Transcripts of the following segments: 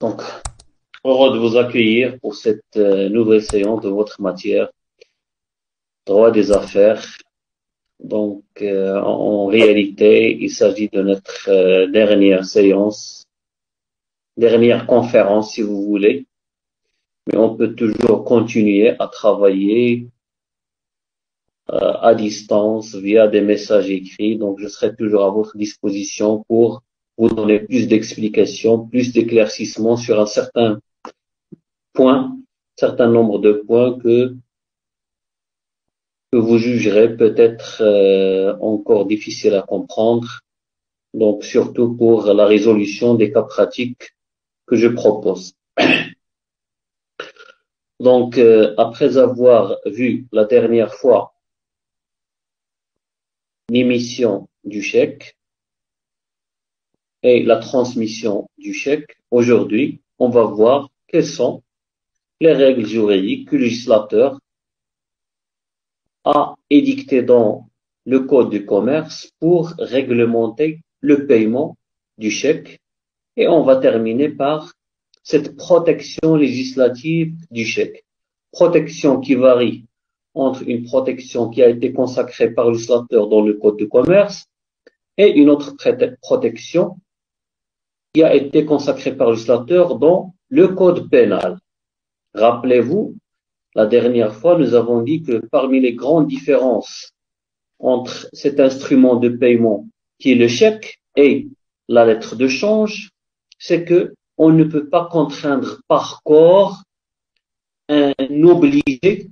Donc, heureux de vous accueillir pour cette nouvelle séance de votre matière, droit des affaires. Donc, en réalité, il s'agit de notre dernière séance, dernière conférence, si vous voulez. Mais on peut toujours continuer à travailler à distance via des messages écrits. Donc, je serai toujours à votre disposition pour vous donner plus d'explications, plus d'éclaircissements sur un certain nombre de points que vous jugerez peut-être encore difficile à comprendre. Donc, surtout pour la résolution des cas pratiques que je propose. Donc, après avoir vu la dernière fois l'émission du chèque et la transmission du chèque, aujourd'hui, on va voir quelles sont les règles juridiques que le législateur a édictées dans le Code du commerce pour réglementer le paiement du chèque. Et on va terminer par cette protection législative du chèque. Protection qui varie entre une protection qui a été consacrée par le législateur dans le Code du commerce et une autre protection qui a été consacrée par le législateur dans le Code pénal. Rappelez-vous, la dernière fois, nous avons dit que parmi les grandes différences entre cet instrument de paiement qui est le chèque et la lettre de change, c'est que on ne peut pas contraindre par corps un obligé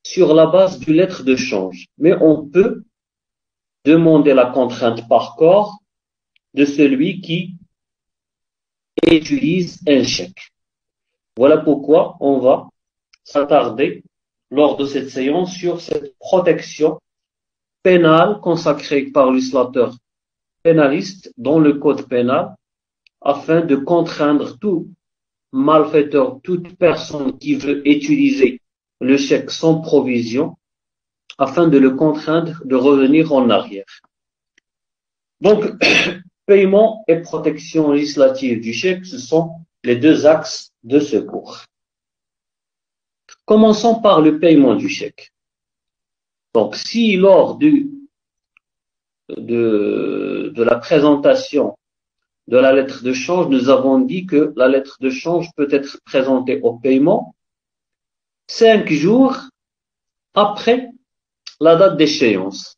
sur la base d'une lettre de change. Mais on peut demander la contrainte par corps de celui qui utilise un chèque. Voilà pourquoi on va s'attarder lors de cette séance sur cette protection pénale consacrée par le législateur pénaliste dans le code pénal afin de contraindre tout malfaiteur, toute personne qui veut utiliser le chèque sans provision afin de le contraindre de revenir en arrière. Donc, paiement et protection législative du chèque, ce sont les deux axes de ce cours. Commençons par le paiement du chèque. Donc, si lors de la présentation de la lettre de change, nous avons dit que la lettre de change peut être présentée au paiement 5 jours après la date d'échéance.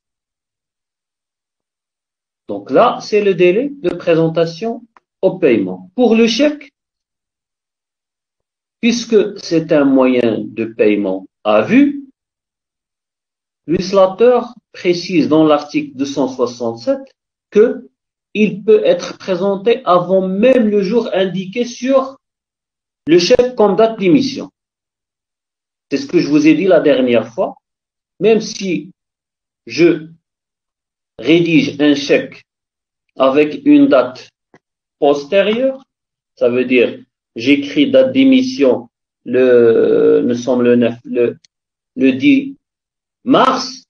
Donc là, c'est le délai de présentation au paiement. Pour le chèque, puisque c'est un moyen de paiement à vue, le législateur précise dans l'article 267 que il peut être présenté avant même le jour indiqué sur le chèque comme date d'émission. C'est ce que je vous ai dit la dernière fois. Même si je rédige un chèque avec une date postérieure, ça veut dire j'écris date d'émission nous sommes le 10 mars,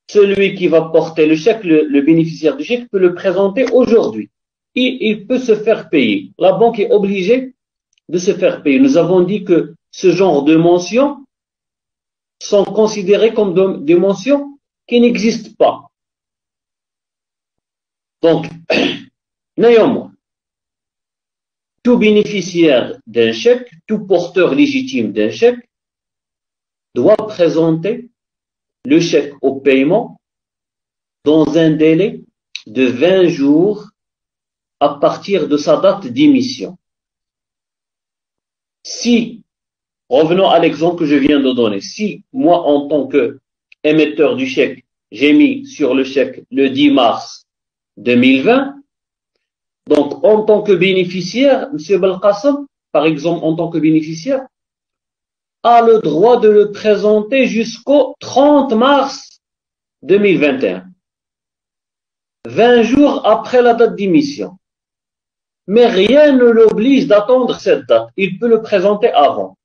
celui qui va porter le chèque, le bénéficiaire du chèque peut le présenter aujourd'hui. Il peut se faire payer. La banque est obligée de se faire payer. Nous avons dit que ce genre de mentions sont considérées comme des mentions qui n'existent pas. Donc, néanmoins, tout bénéficiaire d'un chèque, tout porteur légitime d'un chèque, doit présenter le chèque au paiement dans un délai de 20 jours à partir de sa date d'émission. Si, revenons à l'exemple que je viens de donner, si moi en tant qu'émetteur du chèque, j'ai mis sur le chèque le 10 mars 2020, donc en tant que bénéficiaire, M. Belkacem, par exemple en tant que bénéficiaire, a le droit de le présenter jusqu'au 30 mars 2021. 20 jours après la date d'émission. Mais rien ne l'oblige d'attendre cette date. Il peut le présenter avant.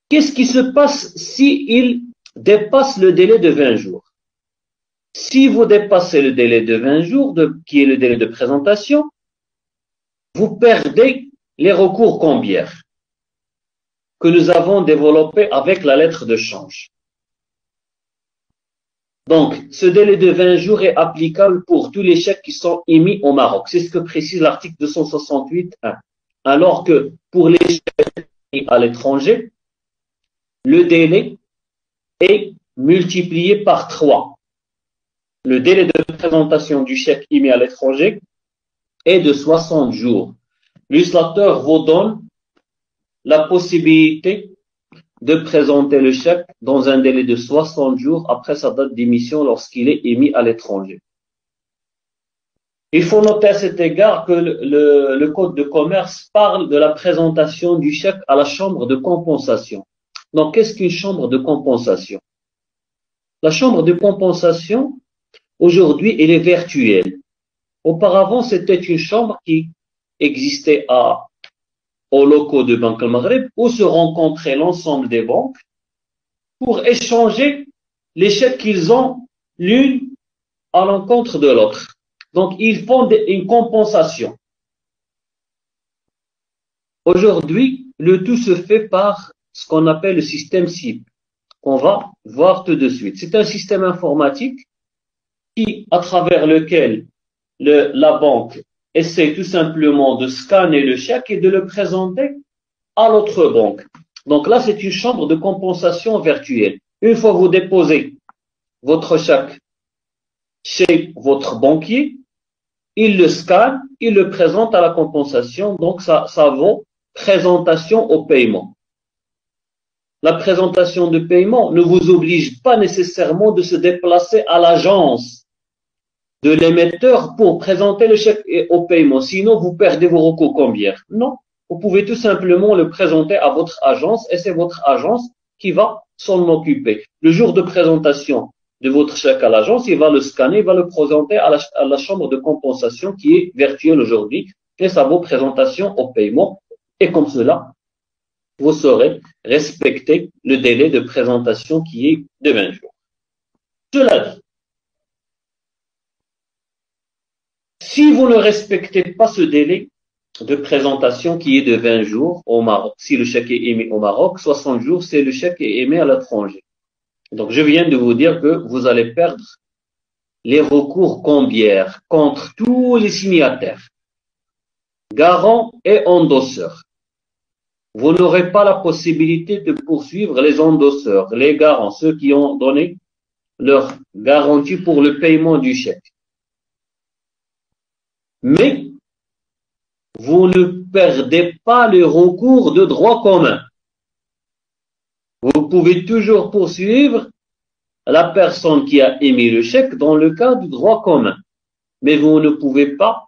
Qu'est-ce qui se passe s'il dépasse le délai de 20 jours? Si vous dépassez le délai de 20 jours, qui est le délai de présentation, vous perdez les recours cambiaires que nous avons développés avec la lettre de change. Donc, ce délai de 20 jours est applicable pour tous les chèques qui sont émis au Maroc. C'est ce que précise l'article 268.1. Alors que pour les chèques émis à l'étranger, le délai est multiplié par 3. Le délai de présentation du chèque émis à l'étranger est de 60 jours. Le législateur vous donne la possibilité de présenter le chèque dans un délai de 60 jours après sa date d'émission lorsqu'il est émis à l'étranger. Il faut noter à cet égard que le Code de commerce parle de la présentation du chèque à la chambre de compensation. Donc, qu'est-ce qu'une chambre de compensation? La chambre de compensation, aujourd'hui, elle est virtuelle. Auparavant, c'était une chambre qui existait aux locaux de Banque al-Maghreb où se rencontraient l'ensemble des banques pour échanger les chèques qu'ils ont l'une à l'encontre de l'autre. Donc, ils font une compensation. Aujourd'hui, le tout se fait par ce qu'on appelle le système SIP, qu'on va voir tout de suite. C'est un système informatique à travers lequel la banque essaie tout simplement de scanner le chèque et de le présenter à l'autre banque. Donc là, c'est une chambre de compensation virtuelle. Une fois que vous déposez votre chèque chez votre banquier, il le scanne, il le présente à la compensation. Donc ça vaut présentation au paiement. La présentation de paiement ne vous oblige pas nécessairement de se déplacer à l'agence de l'émetteur pour présenter le chèque au paiement. Sinon, vous perdez vos recours cambiaires. Non, vous pouvez tout simplement le présenter à votre agence et c'est votre agence qui va s'en occuper. Le jour de présentation de votre chèque à l'agence, il va le scanner, il va le présenter à la chambre de compensation qui est virtuelle aujourd'hui et ça vaut présentation au paiement. Et comme cela, vous saurez respecter le délai de présentation qui est de 20 jours. Cela dit, si vous ne respectez pas ce délai de présentation qui est de 20 jours au Maroc, si le chèque est émis au Maroc, 60 jours, c'est le chèque est émis à l'étranger. Donc, je viens de vous dire que vous allez perdre les recours cambiaires contre tous les signataires, garants et endosseurs. Vous n'aurez pas la possibilité de poursuivre les endosseurs, les garants, ceux qui ont donné leur garantie pour le paiement du chèque. Mais vous ne perdez pas le recours de droit commun. Vous pouvez toujours poursuivre la personne qui a émis le chèque dans le cas du droit commun. Mais vous ne pouvez pas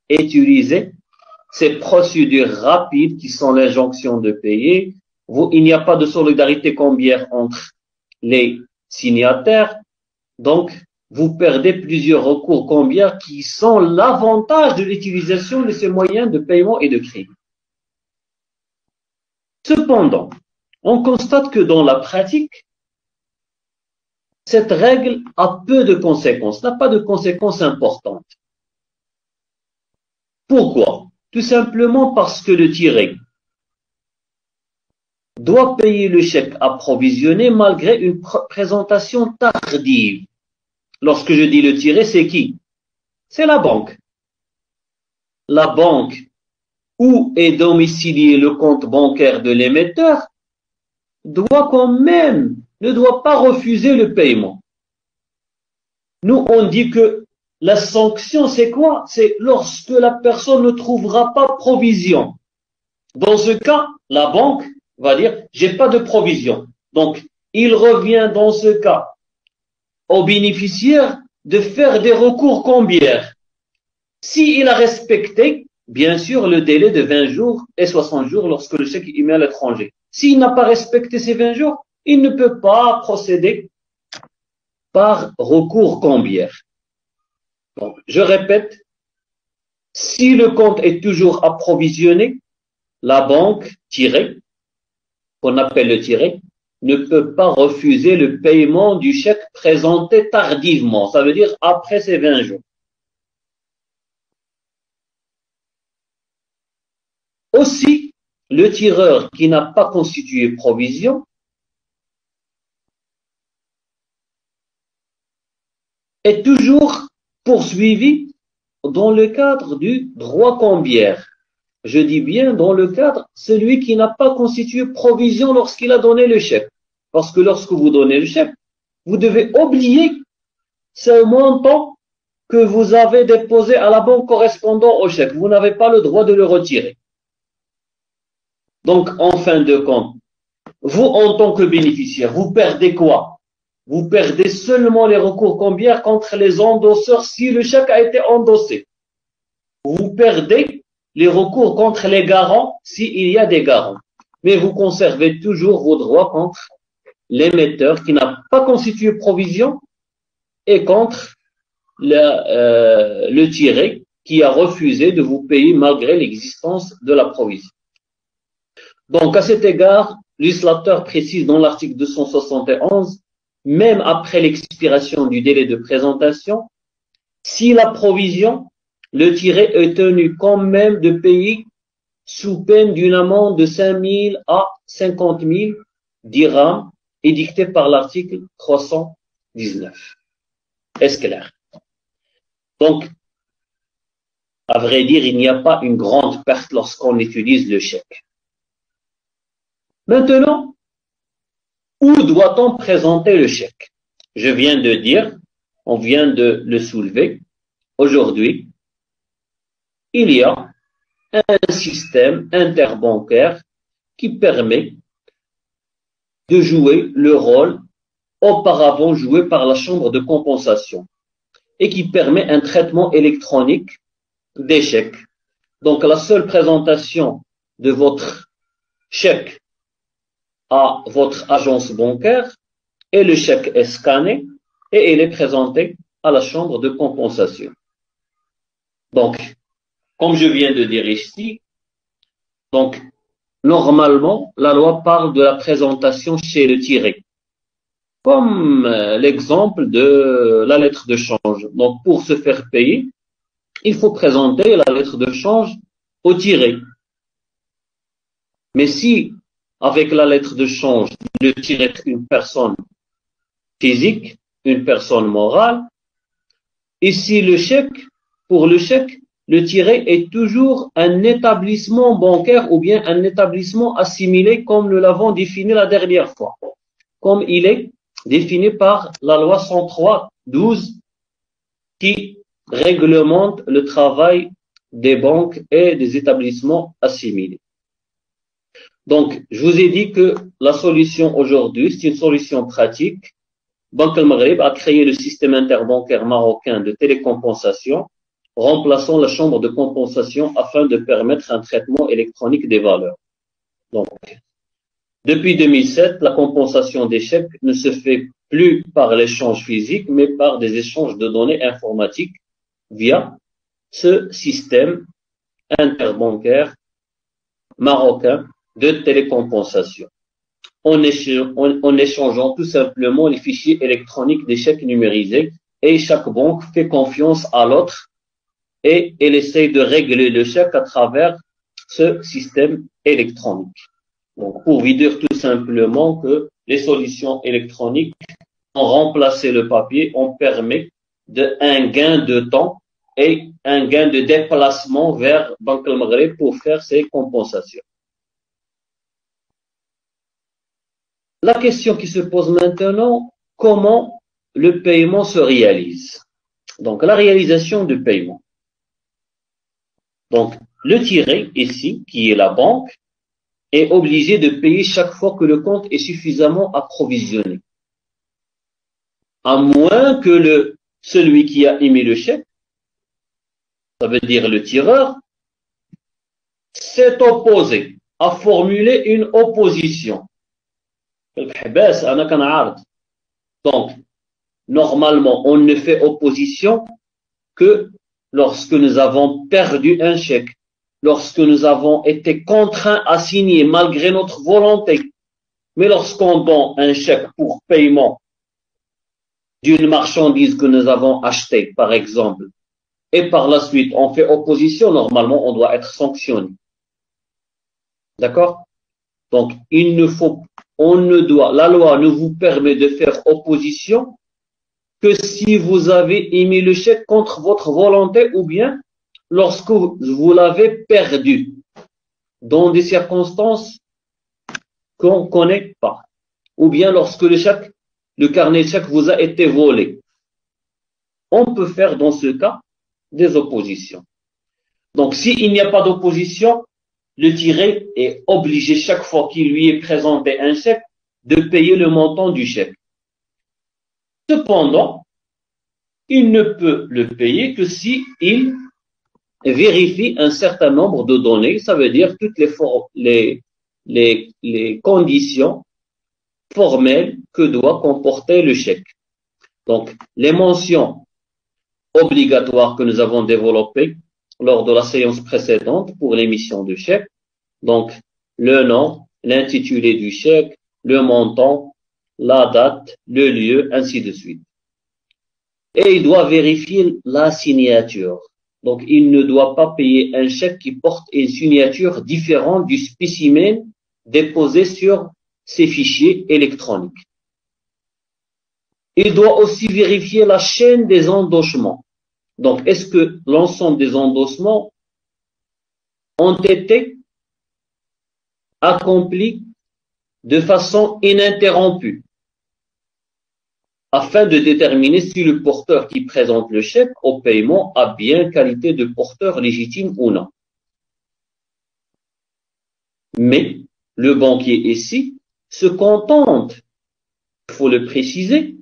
utiliser ces procédures rapides qui sont l'injonction de payer. Il n'y a pas de solidarité cambiaire entre les signataires. Donc, vous perdez plusieurs recours cambiaires qui sont l'avantage de l'utilisation de ces moyens de paiement et de crédit. Cependant, on constate que dans la pratique, cette règle a peu de conséquences, n'a pas de conséquences importantes. Pourquoi? Tout simplement parce que le tiré doit payer le chèque approvisionné malgré une présentation tardive. Lorsque je dis le tiré, c'est qui? C'est la banque. La banque où est domicilié le compte bancaire de l'émetteur ne doit pas refuser le paiement. Nous, on dit que la sanction, c'est quoi? C'est lorsque la personne ne trouvera pas provision. Dans ce cas, la banque va dire, j'ai pas de provision. Donc, il revient dans ce cas au bénéficiaire de faire des recours cambiaires. S'il a respecté, bien sûr, le délai de 20 jours et 60 jours lorsque le chèque est émis à l'étranger. S'il n'a pas respecté ces 20 jours, il ne peut pas procéder par recours cambiaire. Donc, je répète, si le compte est toujours approvisionné, la banque tirée, qu'on appelle le tiré, ne peut pas refuser le paiement du chèque présenté tardivement. Ça veut dire après ces 20 jours. Aussi, le tireur qui n'a pas constitué provision est toujours poursuivi dans le cadre du droit cambiaire. Je dis bien dans le cadre, celui qui n'a pas constitué provision lorsqu'il a donné le chèque. Parce que lorsque vous donnez le chèque, vous devez oublier ce montant que vous avez déposé à la banque correspondant au chèque. Vous n'avez pas le droit de le retirer. Donc, en fin de compte, vous, en tant que bénéficiaire, vous perdez quoi? Vous perdez seulement les recours cambiaires contre les endosseurs si le chèque a été endossé. Vous perdez les recours contre les garants s'il y a des garants. Mais vous conservez toujours vos droits contre l'émetteur qui n'a pas constitué provision et contre le tiré qui a refusé de vous payer malgré l'existence de la provision. Donc, à cet égard, le législateur précise dans l'article 271, même après l'expiration du délai de présentation, si la provision, le tiré est tenu quand même de payer sous peine d'une amende de 5 000 à 50 000 dirhams édictée par l'article 319. Est-ce clair? Donc, à vrai dire, il n'y a pas une grande perte lorsqu'on utilise le chèque. Maintenant, où doit-on présenter le chèque? Je viens de dire, on vient de le soulever, aujourd'hui, il y a un système interbancaire qui permet de jouer le rôle auparavant joué par la chambre de compensation et qui permet un traitement électronique des chèques. Donc, la seule présentation de votre chèque à votre agence bancaire et le chèque est scanné et il est présenté à la chambre de compensation. Donc, comme je viens de dire ici, donc, normalement, la loi parle de la présentation chez le tiré, comme l'exemple de la lettre de change. Donc, pour se faire payer, il faut présenter la lettre de change au tiré. Mais si, avec la lettre de change, le tiré est une personne physique, une personne morale, ici le chèque, pour le chèque, le tiré est toujours un établissement bancaire ou bien un établissement assimilé comme nous l'avons défini la dernière fois, comme il est défini par la loi 103/12 qui réglemente le travail des banques et des établissements assimilés. Donc, je vous ai dit que la solution aujourd'hui, c'est une solution pratique. Banque al-Maghreb a créé le système interbancaire marocain de télécompensation, remplaçant la chambre de compensation afin de permettre un traitement électronique des valeurs. Donc, depuis 2007, la compensation des chèques ne se fait plus par l'échange physique, mais par des échanges de données informatiques via ce système interbancaire marocain de télécompensation. En échangeant tout simplement les fichiers électroniques des chèques numérisés et chaque banque fait confiance à l'autre et elle essaye de régler le chèque à travers ce système électronique. Donc, pour vous dire tout simplement que les solutions électroniques ont remplacé le papier, ont permis un gain de temps et un gain de déplacement vers Banque al-Maghreb pour faire ces compensations. La question qui se pose maintenant, comment le paiement se réalise? Donc, la réalisation du paiement. Donc, le tiré ici, qui est la banque, est obligé de payer chaque fois que le compte est suffisamment approvisionné. À moins que celui qui a émis le chèque, ça veut dire le tireur, s'est opposé, a formulé une opposition. Donc, normalement, on ne fait opposition que lorsque nous avons perdu un chèque, lorsque nous avons été contraints à signer malgré notre volonté. Mais lorsqu'on donne un chèque pour paiement d'une marchandise que nous avons achetée, par exemple, et par la suite on fait opposition, normalement on doit être sanctionné. D'accord? Donc, la loi ne vous permet de faire opposition que si vous avez émis le chèque contre votre volonté ou bien lorsque vous l'avez perdu dans des circonstances qu'on ne connaît pas, ou bien lorsque le carnet de chèque vous a été volé. On peut faire dans ce cas des oppositions. Donc, s'il n'y a pas d'opposition, le tiré est obligé chaque fois qu'il lui est présenté un chèque de payer le montant du chèque. Cependant, il ne peut le payer que si il vérifie un certain nombre de données, ça veut dire toutes les conditions formelles que doit comporter le chèque. Donc, les mentions obligatoires que nous avons développées lors de la séance précédente pour l'émission de chèque, donc le nom, l'intitulé du chèque, le montant, la date, le lieu, ainsi de suite. Et il doit vérifier la signature. Donc, il ne doit pas payer un chèque qui porte une signature différente du spécimen déposé sur ces fichiers électroniques. Il doit aussi vérifier la chaîne des endossements. Donc, est-ce que l'ensemble des endossements ont été accomplis de façon ininterrompue, afin de déterminer si le porteur qui présente le chèque au paiement a bien qualité de porteur légitime ou non. Mais le banquier ici se contente, il faut le préciser,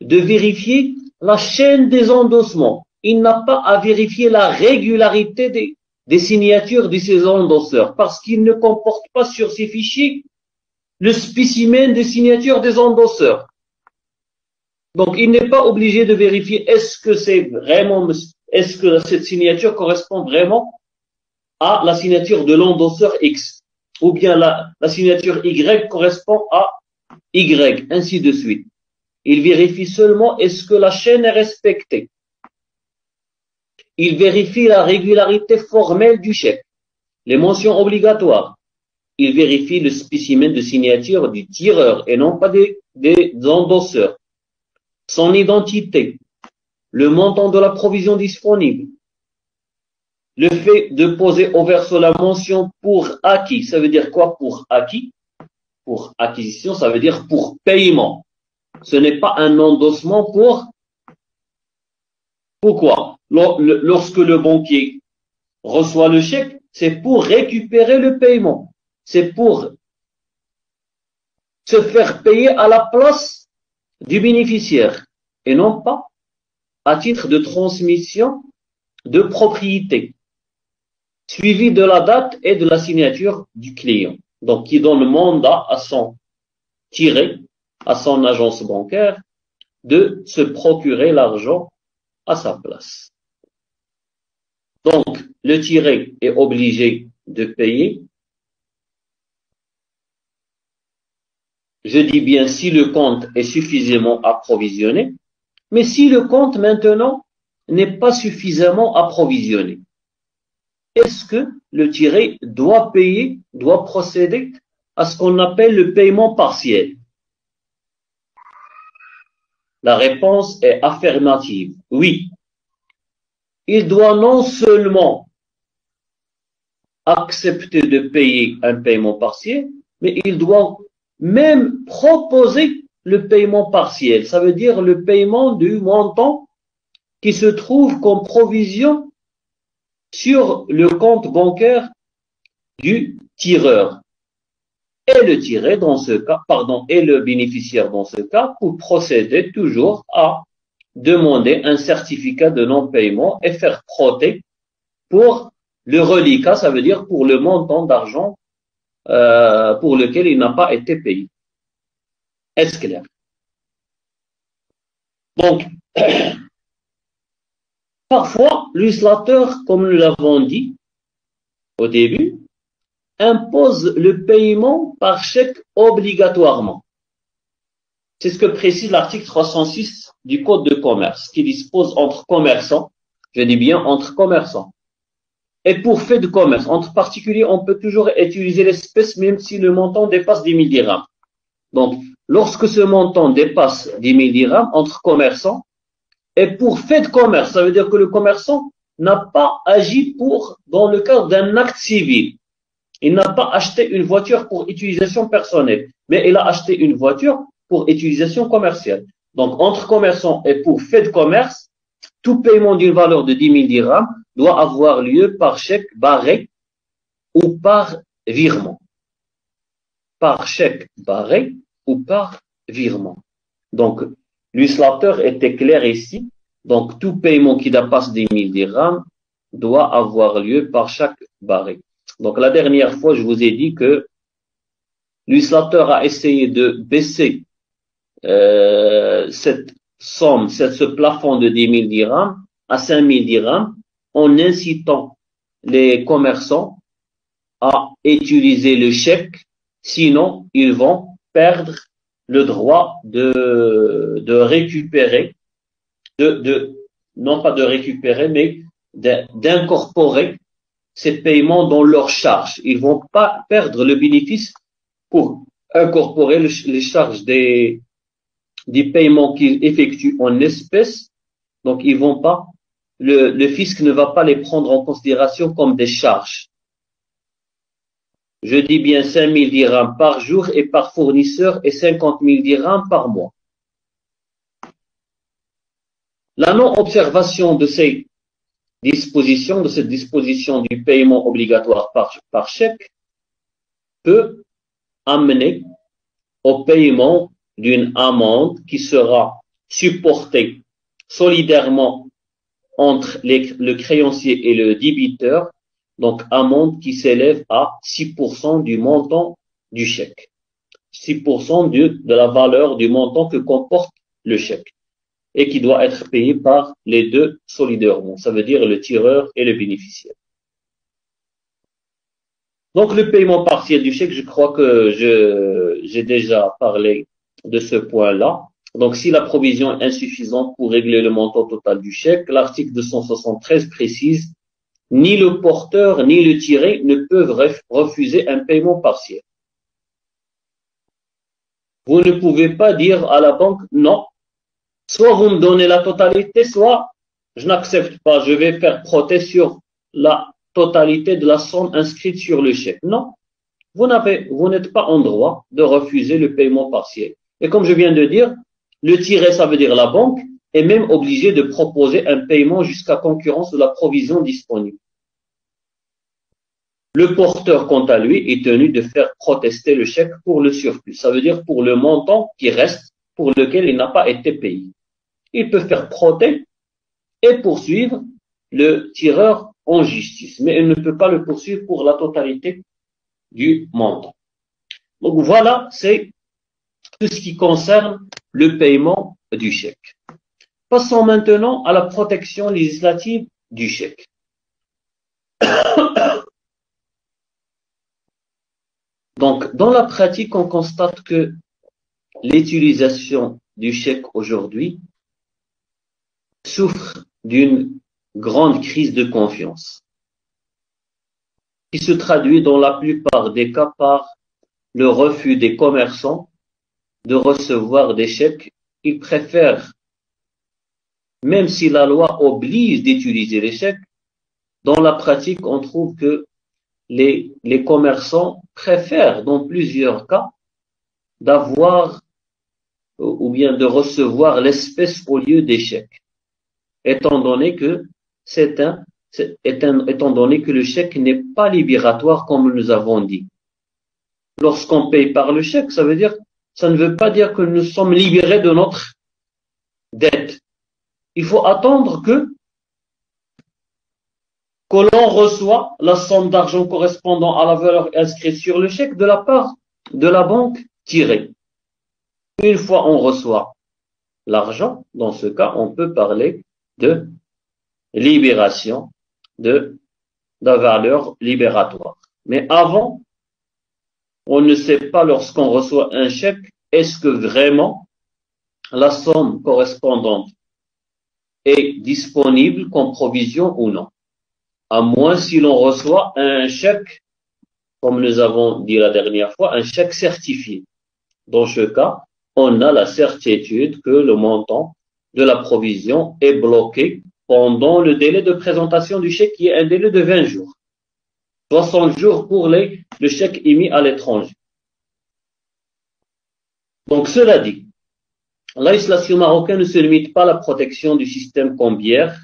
de vérifier la chaîne des endossements. Il n'a pas à vérifier la régularité des signatures de ces endosseurs, parce qu'il ne comporte pas sur ces fichiers le spécimen de signature des endosseurs. Donc, il n'est pas obligé de vérifier est-ce que cette signature correspond vraiment à la signature de l'endosseur X, ou bien la signature Y correspond à Y, ainsi de suite. Il vérifie seulement est-ce que la chaîne est respectée. Il vérifie la régularité formelle du chèque, les mentions obligatoires. Il vérifie le spécimen de signature du tireur et non pas des endosseurs. Son identité, le montant de la provision disponible, le fait de poser au verso la mention pour acquis. Ça veut dire quoi pour acquis? Pour acquisition, ça veut dire pour paiement. Ce n'est pas un endossement pourquoi? Lorsque le banquier reçoit le chèque, c'est pour récupérer le paiement. C'est pour se faire payer à la place du bénéficiaire et non pas à titre de transmission de propriété, suivi de la date et de la signature du client. Donc, qui donne le mandat à son agence bancaire de se procurer l'argent à sa place. Donc, le tiré est obligé de payer. Je dis bien si le compte est suffisamment approvisionné, mais si le compte maintenant n'est pas suffisamment approvisionné, est-ce que le tiré doit payer, doit procéder à ce qu'on appelle le paiement partiel? La réponse est affirmative. Oui. Il doit non seulement accepter de payer un paiement partiel, mais il doit même proposer le paiement partiel. Ça veut dire le paiement du montant qui se trouve comme provision sur le compte bancaire du tireur. Et le tiré dans ce cas, et le bénéficiaire dans ce cas, pour procéder toujours à demander un certificat de non-paiement et faire prôter pour le reliquat, ça veut dire pour le montant d'argent pour lequel il n'a pas été payé. Est-ce clair? Donc, parfois, législateur, comme nous l'avons dit au début, impose le paiement par chèque obligatoirement. C'est ce que précise l'article 306 du Code de commerce, qui dispose entre commerçants, je dis bien entre commerçants, et pour fait de commerce. Entre particuliers, on peut toujours utiliser l'espèce même si le montant dépasse 10 000 dirhams. Donc, lorsque ce montant dépasse 10 000 dirhams entre commerçants, et pour fait de commerce, ça veut dire que le commerçant n'a pas agi dans le cadre d'un acte civil. Il n'a pas acheté une voiture pour utilisation personnelle, mais il a acheté une voiture pour utilisation commerciale. Donc, entre commerçants et pour fait de commerce, tout paiement d'une valeur de 10 000 dirhams doit avoir lieu par chèque barré ou par virement. Par chèque barré ou par virement. Donc, l'uslateur était clair ici. Donc, tout paiement qui dépasse 10 000 dirhams doit avoir lieu par chèque barré. Donc, la dernière fois, je vous ai dit que l'uslateur a essayé de baisser cette somme, ce plafond de 10 000 dirhams à 5 000 dirhams en incitant les commerçants à utiliser le chèque, sinon ils vont perdre le droit de récupérer, non pas de récupérer, mais d'incorporer ces paiements dans leur charge. Ils vont pas perdre le bénéfice pour incorporer les charges des paiements qu'ils effectuent en espèces. Donc, ils vont pas, le fisc ne va pas les prendre en considération comme des charges. Je dis bien 5 000 dirhams par jour et par fournisseur et 50 000 dirhams par mois. La non-observation de cette disposition du paiement obligatoire par chèque peut amener au paiement d'une amende qui sera supportée solidairement entre le créancier et le débiteur, donc amende qui s'élève à 6% du montant du chèque, 6% de la valeur du montant que comporte le chèque et qui doit être payé par les deux solidairement, ça veut dire le tireur et le bénéficiaire. Donc le paiement partiel du chèque, je crois que j'ai déjà parlé de ce point-là. Donc si la provision est insuffisante pour régler le montant total du chèque, l'article 273 précise ni le porteur ni le tiré ne peuvent refuser un paiement partiel. Vous ne pouvez pas dire à la banque non, soit vous me donnez la totalité, soit je n'accepte pas, je vais faire protest sur la totalité de la somme inscrite sur le chèque. Non, vous n'êtes pas en droit de refuser le paiement partiel. Et comme je viens de dire, le tiré, ça veut dire la banque, est même obligé de proposer un paiement jusqu'à concurrence de la provision disponible. Le porteur, quant à lui, est tenu de faire protester le chèque pour le surplus. Ça veut dire pour le montant qui reste, pour lequel il n'a pas été payé. Il peut faire protester et poursuivre le tireur en justice, mais il ne peut pas le poursuivre pour la totalité du montant. Donc voilà, c'est tout ce qui concerne le paiement du chèque. Passons maintenant à la protection législative du chèque. Donc, dans la pratique, on constate que l'utilisation du chèque aujourd'hui souffre d'une grande crise de confiance qui se traduit dans la plupart des cas par le refus des commerçants de recevoir des chèques. Ils préfèrent, même si la loi oblige d'utiliser les chèques, dans la pratique, on trouve que les commerçants préfèrent, dans plusieurs cas, d'avoir ou bien de recevoir l'espèce au lieu des chèques, étant donné que étant donné que le chèque n'est pas libératoire comme nous avons dit. Lorsqu'on paye par le chèque, ça ne veut pas dire que nous sommes libérés de notre dette. Il faut attendre que l'on reçoit la somme d'argent correspondant à la valeur inscrite sur le chèque de la part de la banque tirée. Une fois on reçoit l'argent, dans ce cas, on peut parler de libération de la valeur libératoire. Mais avant, on ne sait pas lorsqu'on reçoit un chèque, est-ce que vraiment la somme correspondante est disponible comme provision ou non. à moins si l'on reçoit un chèque, comme nous avons dit la dernière fois, un chèque certifié. Dans ce cas, on a la certitude que le montant de la provision est bloqué pendant le délai de présentation du chèque, qui est un délai de 20 jours. 60 jours pour le chèque émis à l'étranger. Donc, cela dit, la législation marocaine ne se limite pas à la protection du système cambiaire,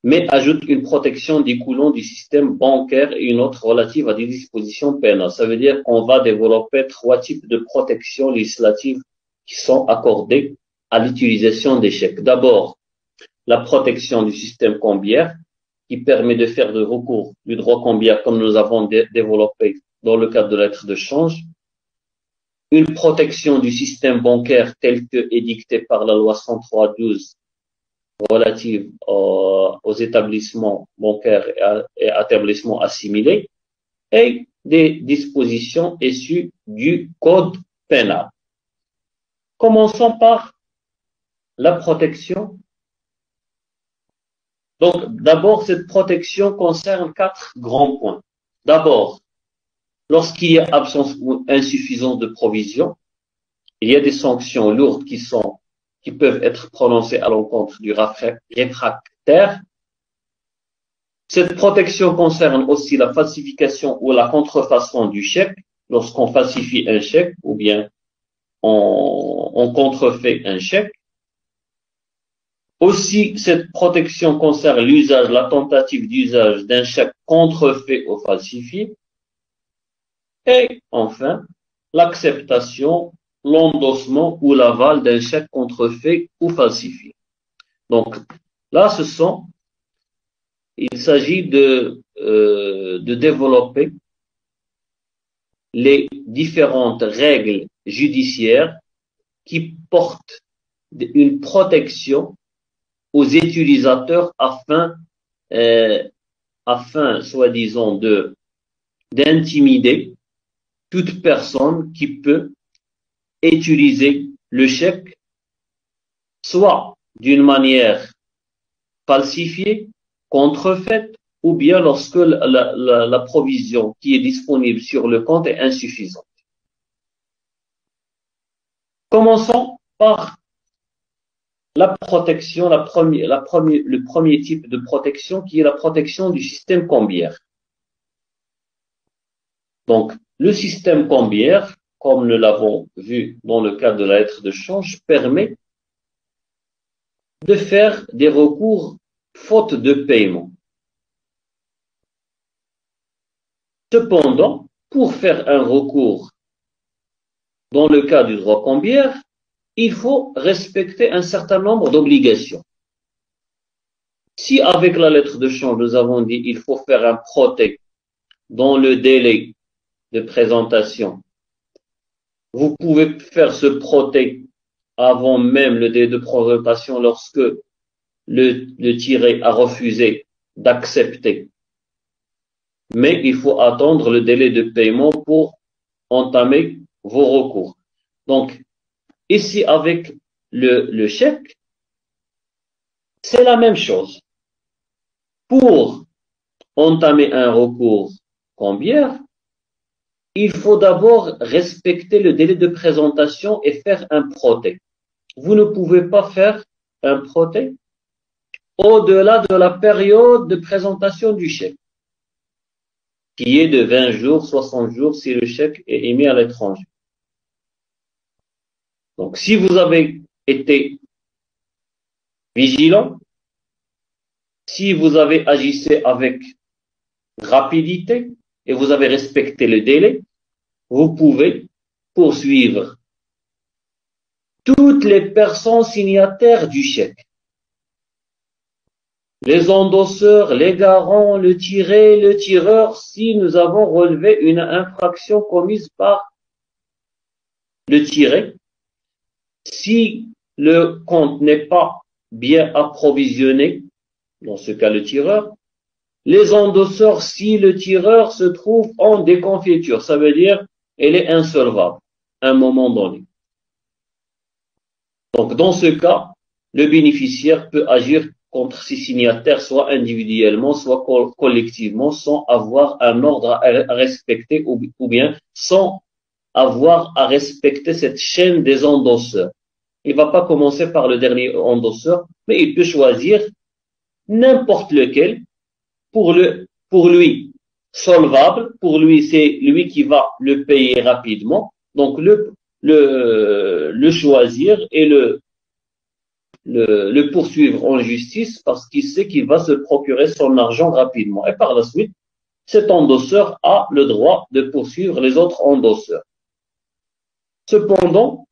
mais ajoute une protection découlant du système bancaire et une autre relative à des dispositions pénales. Ça veut dire qu'on va développer 3 types de protection législative qui sont accordées à l'utilisation des chèques. D'abord, la protection du système cambiaire, qui permet de faire de recours du droit cambiaire comme nous avons développé dans le cadre de la lettre de change. Une protection du système bancaire tel que édictée par la loi 103/12 relative aux établissements bancaires et établissements assimilés, et des dispositions issues du code pénal. Commençons par la protection. Donc, d'abord, cette protection concerne 4 grands points. D'abord, lorsqu'il y a absence ou insuffisance de provision, il y a des sanctions lourdes qui peuvent être prononcées à l'encontre du réfractaire. Cette protection concerne aussi la falsification ou la contrefaçon du chèque, lorsqu'on falsifie un chèque ou bien on contrefait un chèque. Aussi, cette protection concerne l'usage, la tentative d'usage d'un chèque contrefait ou falsifié. Et enfin, l'acceptation, l'endossement ou l'aval d'un chèque contrefait ou falsifié. Donc là, il s'agit de développer les différentes règles judiciaires qui portent une protection aux utilisateurs afin soi-disant d'intimider toute personne qui peut utiliser le chèque soit d'une manière falsifiée, contrefaite, ou bien lorsque la provision qui est disponible sur le compte est insuffisante. Commençons par la protection, le premier type de protection qui est la protection du système cambiaire. Donc, le système cambiaire, comme nous l'avons vu dans le cadre de la lettre de change, permet de faire des recours faute de paiement. Cependant, pour faire un recours dans le cas du droit cambiaire, il faut respecter un certain nombre d'obligations. Si avec la lettre de change, nous avons dit il faut faire un protet dans le délai de présentation, vous pouvez faire ce protet avant même le délai de présentation lorsque le tiré a refusé d'accepter. Mais il faut attendre le délai de paiement pour entamer vos recours. Donc, ici, avec le chèque, c'est la même chose. Pour entamer un recours cambiaire, il faut d'abord respecter le délai de présentation et faire un protet. Vous ne pouvez pas faire un protet au-delà de la période de présentation du chèque, qui est de 20 jours, 60 jours si le chèque est émis à l'étranger. Donc, si vous avez été vigilant, si vous avez agissé avec rapidité et vous avez respecté le délai, vous pouvez poursuivre toutes les personnes signataires du chèque. Les endosseurs, les garants, le tiré, le tireur, si nous avons relevé une infraction commise par le tiré, si le compte n'est pas bien approvisionné, dans ce cas le tireur, les endosseurs, si le tireur se trouve en déconfiture, ça veut dire elle est insolvable à un moment donné. Donc dans ce cas, le bénéficiaire peut agir contre ses signataires, soit individuellement, soit collectivement, sans avoir un ordre à respecter ou bien sans avoir à respecter cette chaîne des endosseurs. Il va pas commencer par le dernier endosseur, mais il peut choisir n'importe lequel pour lui solvable, pour lui c'est lui qui va le payer rapidement, donc le choisir et le poursuivre en justice parce qu'il sait qu'il va se procurer son argent rapidement. Et par la suite, cet endosseur a le droit de poursuivre les autres endosseurs. Cependant,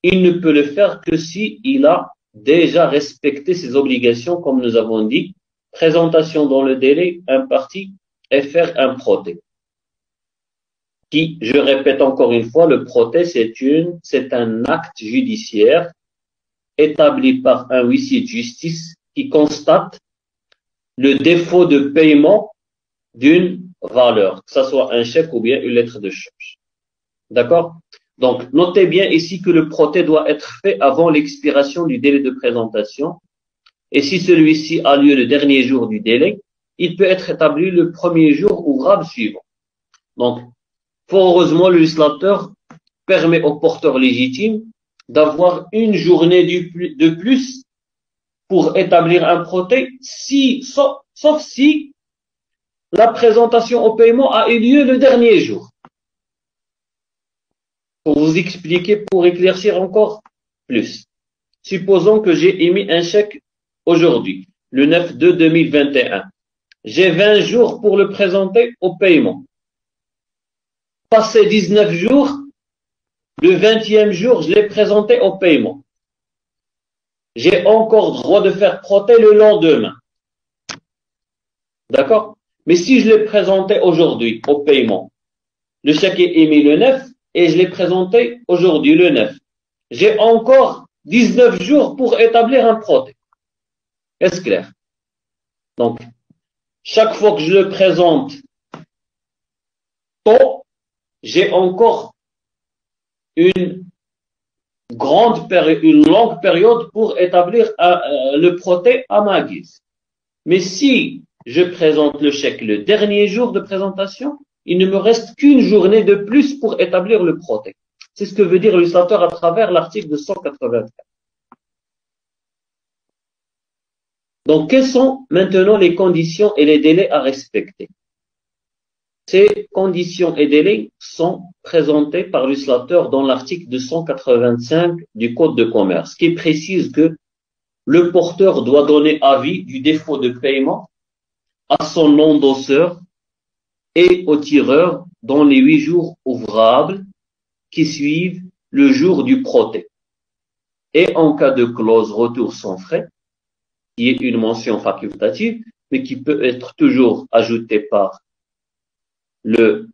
il ne peut le faire que si il a déjà respecté ses obligations, comme nous avons dit, présentation dans le délai imparti et faire un protêt. Qui, je répète encore une fois, le protêt, c'est un acte judiciaire établi par un huissier de justice qui constate le défaut de paiement d'une valeur, que ce soit un chèque ou bien une lettre de change. D'accord? Donc, notez bien ici que le protêt doit être fait avant l'expiration du délai de présentation. Et si celui-ci a lieu le dernier jour du délai, il peut être établi le premier jour ouvrable suivant. Donc, fort heureusement, le législateur permet aux porteurs légitimes d'avoir une journée de plus pour établir un protêt, sauf si la présentation au paiement a eu lieu le dernier jour. Pour vous expliquer, pour éclaircir encore plus. Supposons que j'ai émis un chèque aujourd'hui, le 9/2/2021. J'ai 20 jours pour le présenter au paiement. Passé 19 jours, le 20e jour, je l'ai présenté au paiement. J'ai encore droit de faire protêt le lendemain. D'accord? Mais si je l'ai présenté aujourd'hui au paiement, le chèque est émis le 9 et je l'ai présenté aujourd'hui le 9. J'ai encore 19 jours pour établir un protêt. Est-ce clair? Donc, chaque fois que je le présente tôt, j'ai encore une longue période pour établir le protêt à ma guise. Mais si je présente le chèque le dernier jour de présentation, il ne me reste qu'une journée de plus pour établir le protêt. C'est ce que veut dire le législateur à travers l'article 284. Donc, quelles sont maintenant les conditions et les délais à respecter? Ces conditions et délais sont présentés par le législateur dans l'article 285 du Code de commerce, qui précise que le porteur doit donner avis du défaut de paiement à son endosseur et au tireur dans les 8 jours ouvrables qui suivent le jour du protêt. Et en cas de clause retour sans frais, qui est une mention facultative, mais qui peut être toujours ajoutée par le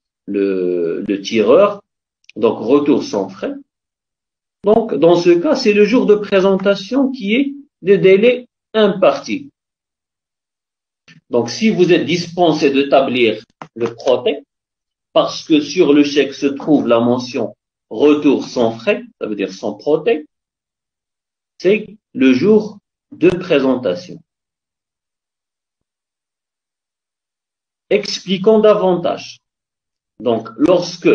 tireur, donc retour sans frais. Donc, dans ce cas, c'est le jour de présentation qui est le délai imparti. Donc, si vous êtes dispensé d'établir le protêt, parce que sur le chèque se trouve la mention retour sans frais, ça veut dire sans protêt, c'est le jour de présentation. Expliquons davantage. Donc, lorsque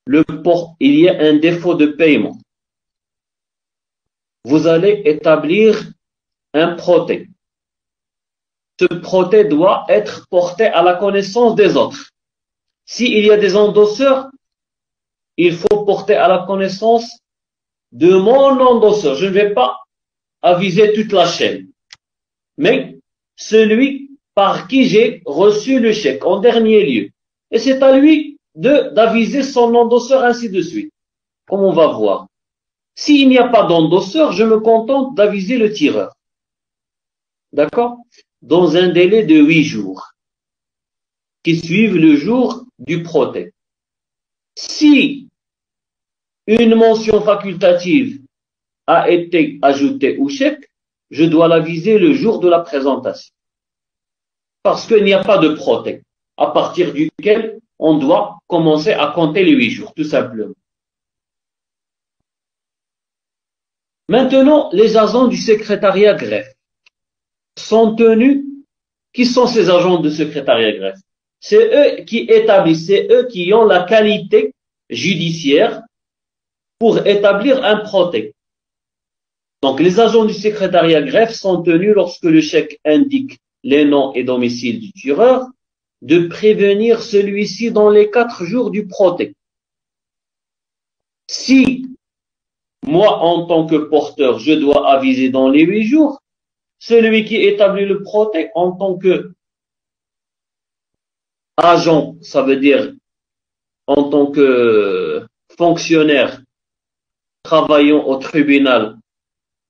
il y a un défaut de paiement, vous allez établir un protêt. Ce protêt doit être porté à la connaissance des autres. S'il y a des endosseurs, il faut porter à la connaissance de mon endosseur. Je ne vais pas aviser toute la chaîne, mais celui par qui j'ai reçu le chèque en dernier lieu. Et c'est à lui d'aviser son endosseur, ainsi de suite, comme on va voir. S'il n'y a pas d'endosseur, je me contente d'aviser le tireur. D'accord? Dans un délai de 8 jours, qui suivent le jour du protêt. Si une mention facultative a été ajoutée au chèque, je dois l'aviser le jour de la présentation. Parce qu'il n'y a pas de protêt, à partir duquel on doit commencer à compter les 8 jours, tout simplement. Maintenant, les agents du secrétariat greffe sont tenus. Qui sont ces agents de secrétariat greffe? C'est eux qui établissent, c'est eux qui ont la qualité judiciaire pour établir un protêt. Donc, les agents du secrétariat greffe sont tenus, lorsque le chèque indique les noms et domiciles du tireur, de prévenir celui-ci dans les 4 jours du protêt. Si moi, en tant que porteur, je dois aviser dans les 8 jours, celui qui établit le protêt en tant que agent, ça veut dire en tant que fonctionnaire travaillant au tribunal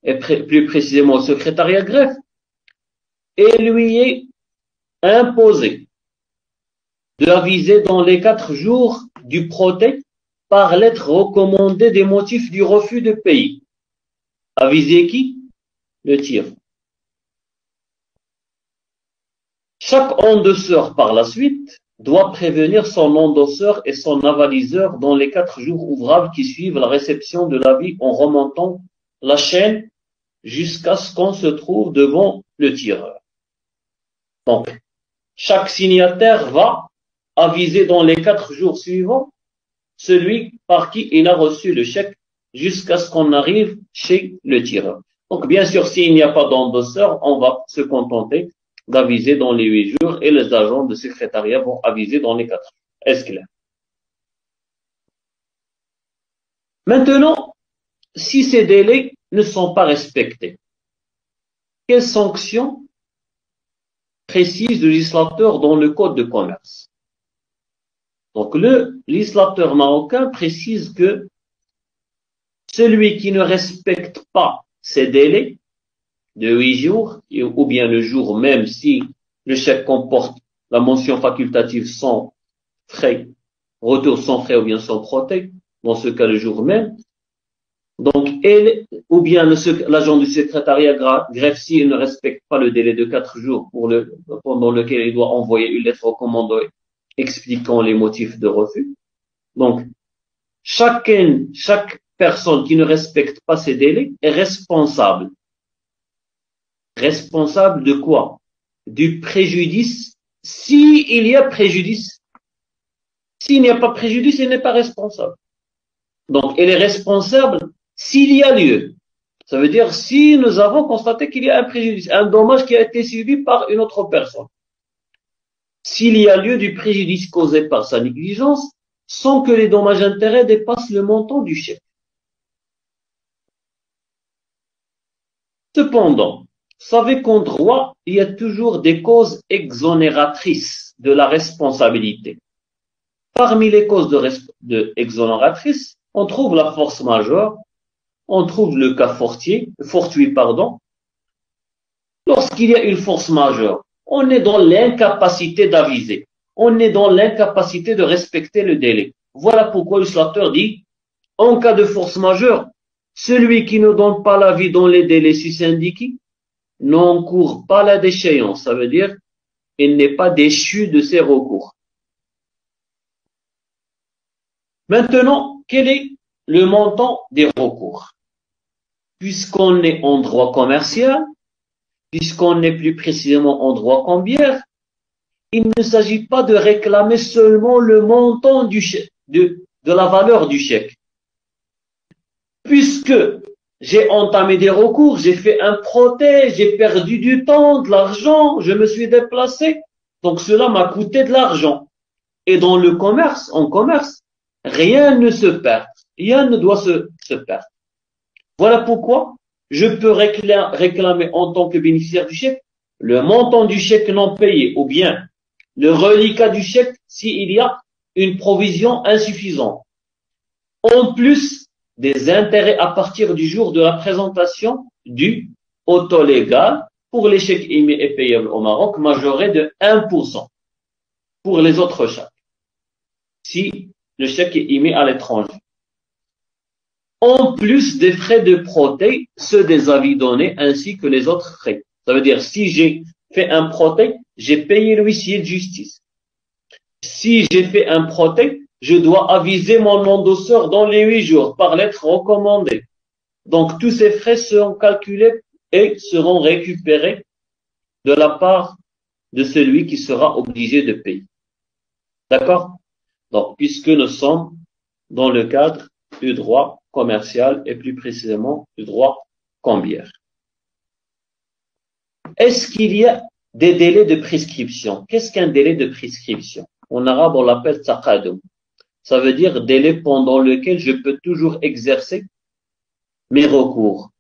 et plus précisément au secrétariat greffe, et lui est imposé d'aviser dans les 4 jours du protêt par lettre recommandée des motifs du refus de payer. Aviser qui? Le tireur. Chaque endosseur par la suite doit prévenir son endosseur et son avaliseur dans les 4 jours ouvrables qui suivent la réception de l'avis, en remontant la chaîne jusqu'à ce qu'on se trouve devant le tireur. Donc, chaque signataire va aviser dans les 4 jours suivants celui par qui il a reçu le chèque jusqu'à ce qu'on arrive chez le tireur. Donc, bien sûr, s'il n'y a pas d'endosseur, on va se contenter d'aviser dans les 8 jours et les agents de secrétariat vont aviser dans les 4 jours. Est-ce clair? Maintenant, si ces délais ne sont pas respectés, quelles sanctions précise le législateur dans le Code de commerce? Donc, le législateur marocain précise que celui qui ne respecte pas ces délais de 8 jours, ou bien le jour même si le chèque comporte la mention facultative sans frais, retour sans frais ou bien sans protêt, dans ce cas le jour même. Donc, ou bien l'agent du secrétariat greffe, s'il ne respecte pas le délai de 4 jours pendant lequel il doit envoyer une lettre recommandée expliquant les motifs de refus. Donc, chaque personne qui ne respecte pas ces délais est responsable. Responsable de quoi? Du préjudice. S'il y a préjudice, s'il n'y a pas préjudice, il n'est pas responsable. Donc, il est responsable s'il y a lieu. Ça veut dire si nous avons constaté qu'il y a un préjudice, un dommage qui a été subi par une autre personne. S'il y a lieu du préjudice causé par sa négligence, sans que les dommages-intérêts dépassent le montant du chèque. Cependant, savez qu'en droit, il y a toujours des causes exonératrices de la responsabilité. Parmi les causes exonératrices, on trouve la force majeure, on trouve le cas fortuit. Lorsqu'il y a une force majeure, on est dans l'incapacité d'aviser. On est dans l'incapacité de respecter le délai. Voilà pourquoi le législateur dit, en cas de force majeure, celui qui ne donne pas l'avis dans les délais sus-indiqués n'encourt pas la déchéance. Ça veut dire, il n'est pas déchu de ses recours. Maintenant, quel est le montant des recours? Puisqu'on est en droit commercial, puisqu'on est plus précisément en droit cambiaire, il ne s'agit pas de réclamer seulement le montant du chèque, de la valeur du chèque. Puisque j'ai entamé des recours, j'ai fait un protêt, j'ai perdu du temps, de l'argent, je me suis déplacé, donc cela m'a coûté de l'argent. Et dans le commerce, en commerce, rien ne se perd, rien ne doit se perdre. Voilà pourquoi je peux réclamer en tant que bénéficiaire du chèque le montant du chèque non payé ou bien le reliquat du chèque s'il y a une provision insuffisante. En plus des intérêts à partir du jour de la présentation du auto légal pour les chèques émis et payables au Maroc, majoré de 1% pour les autres chèques, si le chèque est émis à l'étranger. En plus des frais de protêt, ceux des avis donnés ainsi que les autres frais. Ça veut dire, si j'ai fait un protêt, j'ai payé l'huissier de justice. Si j'ai fait un protêt, je dois aviser mon endosseur dans les 8 jours par lettre recommandée. Donc, tous ces frais seront calculés et seront récupérés de la part de celui qui sera obligé de payer. D'accord? Donc, puisque nous sommes dans le cadre du droit commercial et plus précisément du droit cambiaire. Est-ce qu'il y a des délais de prescription? Qu'est-ce qu'un délai de prescription? En arabe, on l'appelle taqadum. Ça veut dire délai pendant lequel je peux toujours exercer mes recours.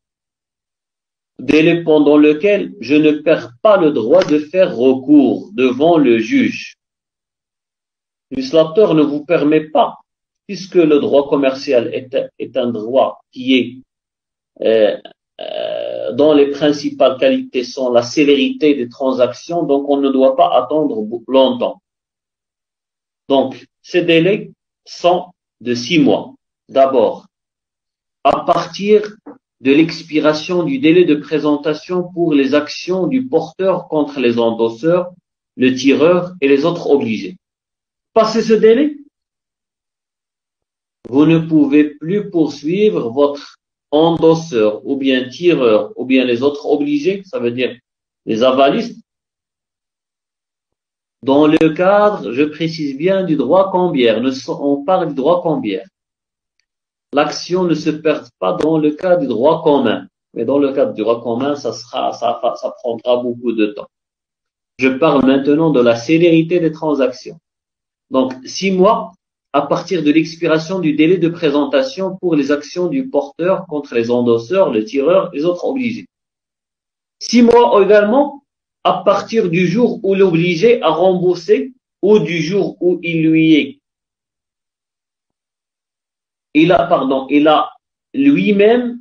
Délai pendant lequel je ne perds pas le droit de faire recours devant le juge. L'uslateur ne vous permet pas, puisque le droit commercial est un droit qui est dont les principales qualités sont la célérité des transactions, donc on ne doit pas attendre longtemps. Donc, ces délais sont de 6 mois. D'abord, à partir de l'expiration du délai de présentation pour les actions du porteur contre les endosseurs, le tireur et les autres obligés. Passé ce délai, vous ne pouvez plus poursuivre votre endosseur ou bien tireur ou bien les autres obligés, ça veut dire les avalistes, dans le cadre, je précise bien, du droit cambiaire. On parle du droit cambiaire. L'action ne se perd pas dans le cas du droit commun. Mais dans le cadre du droit commun, ça prendra beaucoup de temps. Je parle maintenant de la célérité des transactions. Donc, 6 mois à partir de l'expiration du délai de présentation pour les actions du porteur contre les endosseurs, le tireur et les autres obligés. 6 mois également à partir du jour où l'obligé a remboursé ou du jour où il a lui-même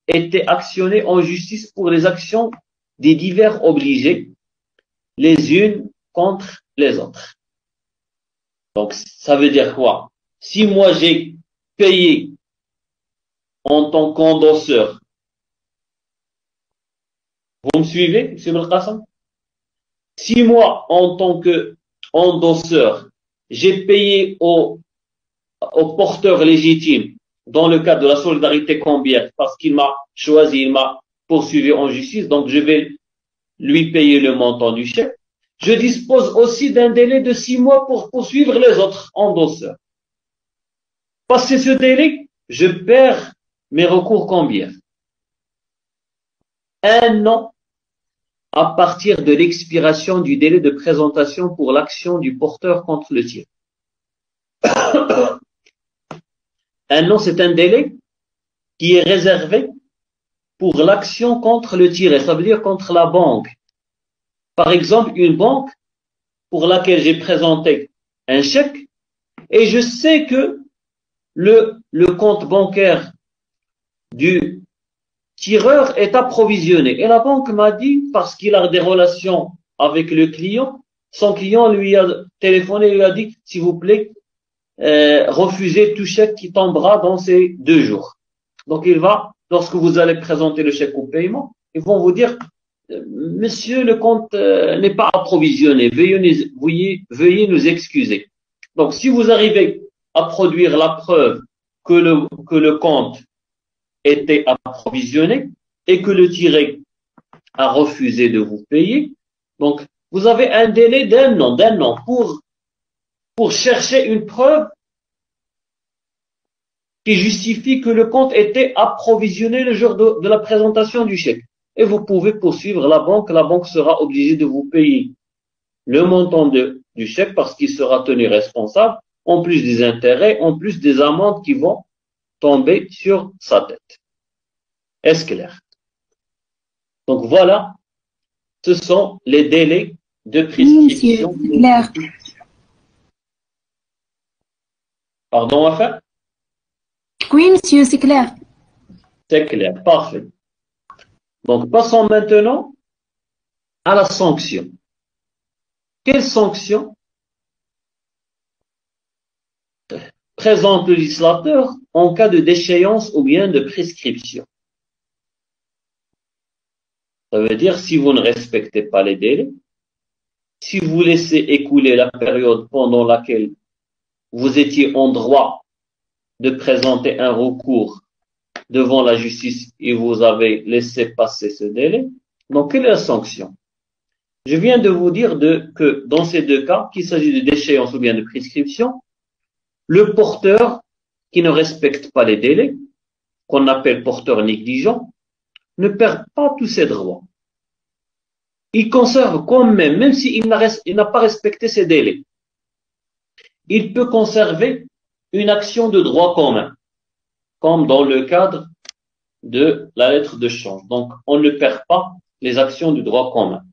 été actionné en justice pour les actions des divers obligés, les unes contre les autres. Donc, ça veut dire quoi? Si moi j'ai payé en tant qu'endosseur, vous me suivez, M. Belkacem? Si moi, en tant qu'endosseur, j'ai payé au porteur légitime dans le cadre de la solidarité cambiaire parce qu'il m'a choisi, il m'a poursuivi en justice, donc je vais lui payer le montant du chèque. Je dispose aussi d'un délai de 6 mois pour poursuivre les autres endosseurs. Passé ce délai, je perds mes recours cambiaires. 1 an à partir de l'expiration du délai de présentation pour l'action du porteur contre le tir. 1 an, c'est un délai qui est réservé pour l'action contre le tiré, ça veut dire contre la banque. Par exemple, une banque pour laquelle j'ai présenté un chèque et je sais que le compte bancaire du tireur est approvisionné. Et la banque m'a dit, parce qu'il a des relations avec le client, son client lui a téléphoné et lui a dit, s'il vous plaît, refusez tout chèque qui tombera dans ces 2 jours. Donc lorsque vous allez présenter le chèque au paiement, ils vont vous dire, monsieur, le compte n'est pas approvisionné, veuillez nous excuser. Donc, si vous arrivez à produire la preuve que le compte était approvisionné et que le tiré a refusé de vous payer, donc vous avez un délai d'un an pour chercher une preuve qui justifie que le compte était approvisionné le jour de la présentation du chèque. Et vous pouvez poursuivre la banque sera obligée de vous payer le montant du chèque parce qu'il sera tenu responsable, en plus des intérêts, en plus des amendes qui vont tomber sur sa tête. Est-ce clair? Donc voilà, ce sont les délais de prescription. Oui, monsieur, clair. Pardon, enfin? Oui, monsieur, c'est clair. C'est clair, parfait. Donc, passons maintenant à la sanction. Quelle sanction présente le législateur en cas de déchéance ou bien de prescription? Ça veut dire si vous ne respectez pas les délais, si vous laissez écouler la période pendant laquelle vous étiez en droit de présenter un recours devant la justice et vous avez laissé passer ce délai, donc quelle est la sanction? Je viens de vous dire que dans ces deux cas, qu'il s'agit de déchéance ou bien de prescription, le porteur qui ne respecte pas les délais, qu'on appelle porteur négligent, ne perd pas tous ses droits. Il conserve quand même s'il n'a pas respecté ses délais, il peut conserver une action de droit commun, comme dans le cadre de la lettre de change. Donc, on ne perd pas les actions de droit commun.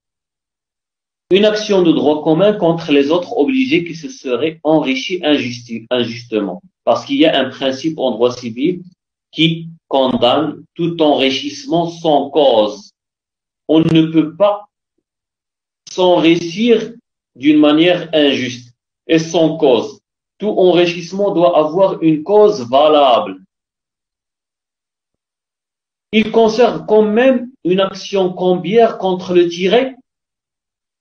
Une action de droit commun contre les autres obligés qui se seraient enrichis injustement. Parce qu'il y a un principe en droit civil qui condamne tout enrichissement sans cause. On ne peut pas s'enrichir d'une manière injuste et sans cause. Tout enrichissement doit avoir une cause valable. Il conserve quand même une action cambiaire contre le tiré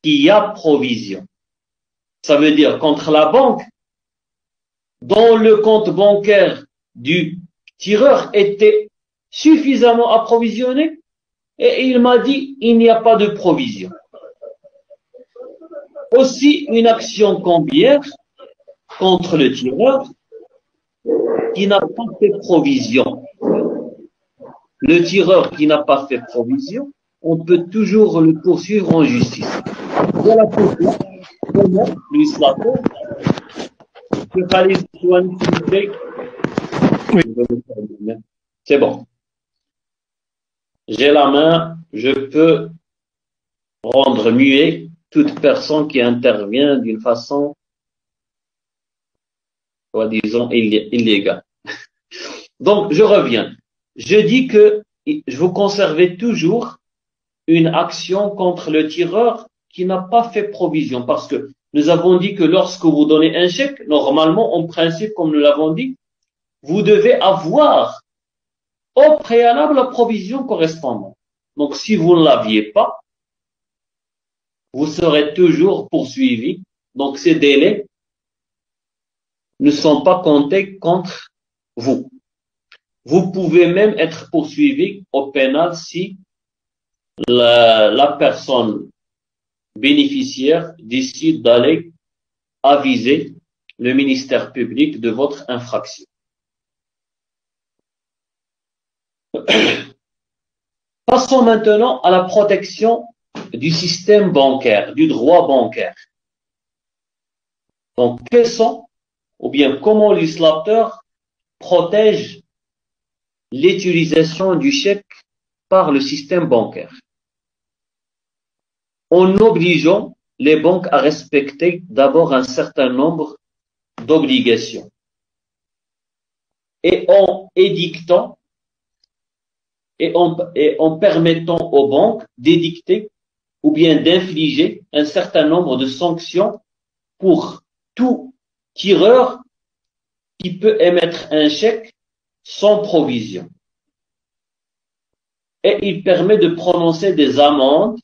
qui a provision. Ça veut dire contre la banque dont le compte bancaire du tireur était suffisamment approvisionné et il m'a dit il n'y a pas de provision. Aussi une action cambiaire contre le tireur qui n'a pas fait provision. Le tireur qui n'a pas fait provision, on peut toujours le poursuivre en justice. Voilà pourquoi, comment l'islam que Khalid Souani, s'il vous plaît. Oui. C'est bon. J'ai la main, je peux rendre muet toute personne qui intervient d'une façon, soi-disant, illégale. Donc, je reviens. Je dis que vous conservez toujours une action contre le tireur qui n'a pas fait provision. Parce que nous avons dit que lorsque vous donnez un chèque, normalement, en principe, comme nous l'avons dit, vous devez avoir au préalable la provision correspondante. Donc, si vous ne l'aviez pas, vous serez toujours poursuivi. Donc, ces délais ne sont pas comptés contre vous. Vous pouvez même être poursuivi au pénal si la personne bénéficiaire décide d'aller aviser le ministère public de votre infraction. Passons maintenant à la protection du système bancaire, du droit bancaire. Donc, quels sont, ou bien comment législateur protège l'utilisation du chèque par le système bancaire, en obligeant les banques à respecter d'abord un certain nombre d'obligations et en édictant et en permettant aux banques d'édicter ou bien d'infliger un certain nombre de sanctions pour tout tireur qui peut émettre un chèque sans provision. Et il permet de prononcer des amendes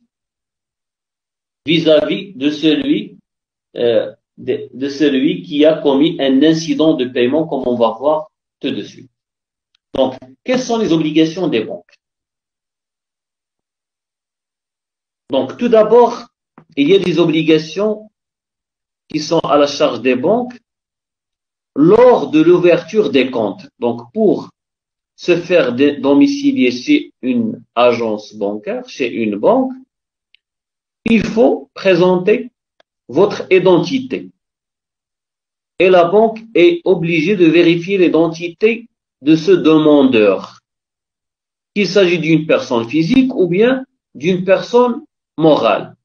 vis-à-vis de celui qui a commis un incident de paiement, comme on va voir tout de suite. Donc, quelles sont les obligations des banques? Donc, tout d'abord, il y a des obligations qui sont à la charge des banques lors de l'ouverture des comptes. Donc, pour se faire domicilier chez une agence bancaire, chez une banque, il faut présenter votre identité. Et la banque est obligée de vérifier l'identité de ce demandeur, qu'il s'agit d'une personne physique ou bien d'une personne morale.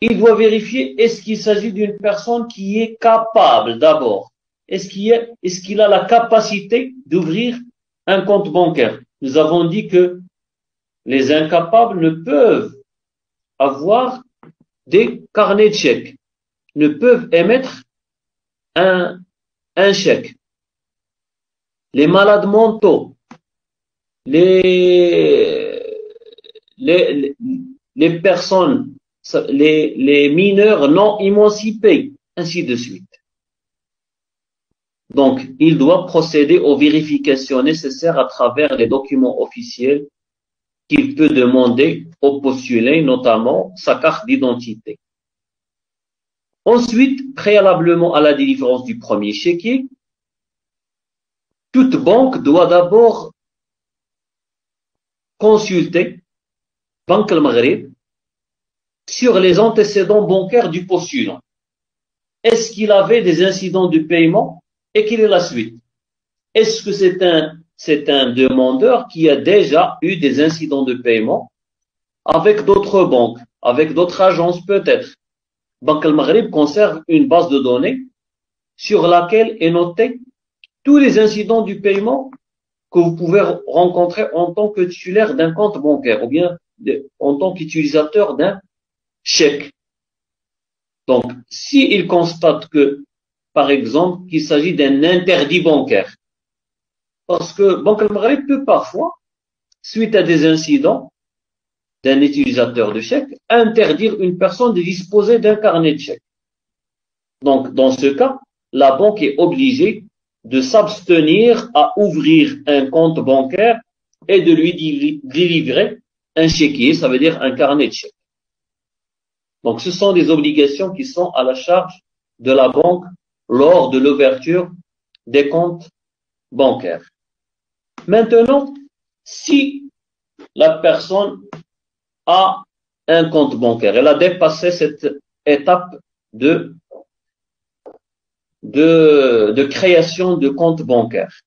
Il doit vérifier est-ce qu'il s'agit d'une personne qui est capable d'abord. Est-ce qu'il a la capacité d'ouvrir un compte bancaire? Nous avons dit que les incapables ne peuvent avoir des carnets de chèques, ne peuvent émettre un chèque. Les malades mentaux, les personnes, les mineurs non émancipés, ainsi de suite. Donc, il doit procéder aux vérifications nécessaires à travers les documents officiels qu'il peut demander au postulé, notamment sa carte d'identité. Ensuite, préalablement à la délivrance du premier chéquier, toute banque doit d'abord consulter Banque al-Maghrib sur les antécédents bancaires du postulant. Est-ce qu'il avait des incidents de paiement et quelle est la suite? Est-ce que c'est un demandeur qui a déjà eu des incidents de paiement avec d'autres banques, avec d'autres agences peut-être? Banque al-Maghrib conserve une base de données sur laquelle est noté tous les incidents du paiement que vous pouvez rencontrer en tant que titulaire d'un compte bancaire ou bien en tant qu'utilisateur d'un chèque. Donc, s'il constate que, par exemple, qu'il s'agit d'un interdit bancaire, parce que Banque al-Maghrib peut parfois, suite à des incidents d'un utilisateur de chèque, interdire une personne de disposer d'un carnet de chèque. Donc, dans ce cas, la banque est obligée de s'abstenir à ouvrir un compte bancaire et de lui délivrer un chéquier, ça veut dire un carnet de chèque. Donc, ce sont des obligations qui sont à la charge de la banque lors de l'ouverture des comptes bancaires. Maintenant, si la personne a un compte bancaire, elle a dépassé cette étape de création de compte bancaire.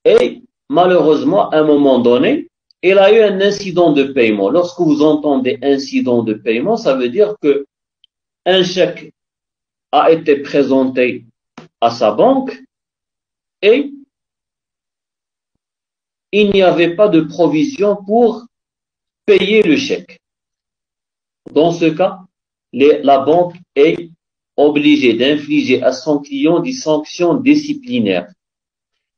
Et malheureusement, à un moment donné, il a eu un incident de paiement. Lorsque vous entendez incident de paiement, ça veut dire que un chèque a été présenté à sa banque et il n'y avait pas de provision pour payer le chèque. Dans ce cas, la banque est obligée d'infliger à son client des sanctions disciplinaires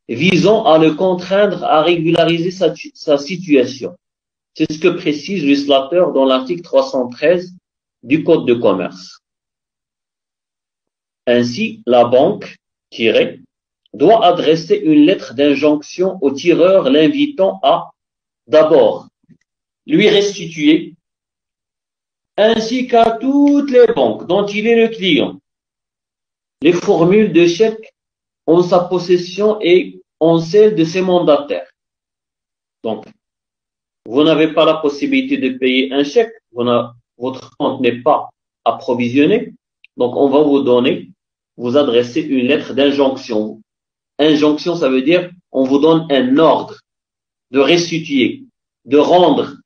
visant à le contraindre à régulariser sa situation. C'est ce que précise le législateur dans l'article 313 du Code de commerce. Ainsi, la banque, doit adresser une lettre d'injonction au tireur l'invitant à, d'abord, lui restituer, ainsi qu'à toutes les banques dont il est le client, les formules de chèque en sa possession et en celle de ses mandataires. Donc, vous n'avez pas la possibilité de payer un chèque, votre compte n'est pas approvisionné, donc on va vous adresser une lettre d'injonction. Injonction, ça veut dire on vous donne un ordre de restituer, de rendre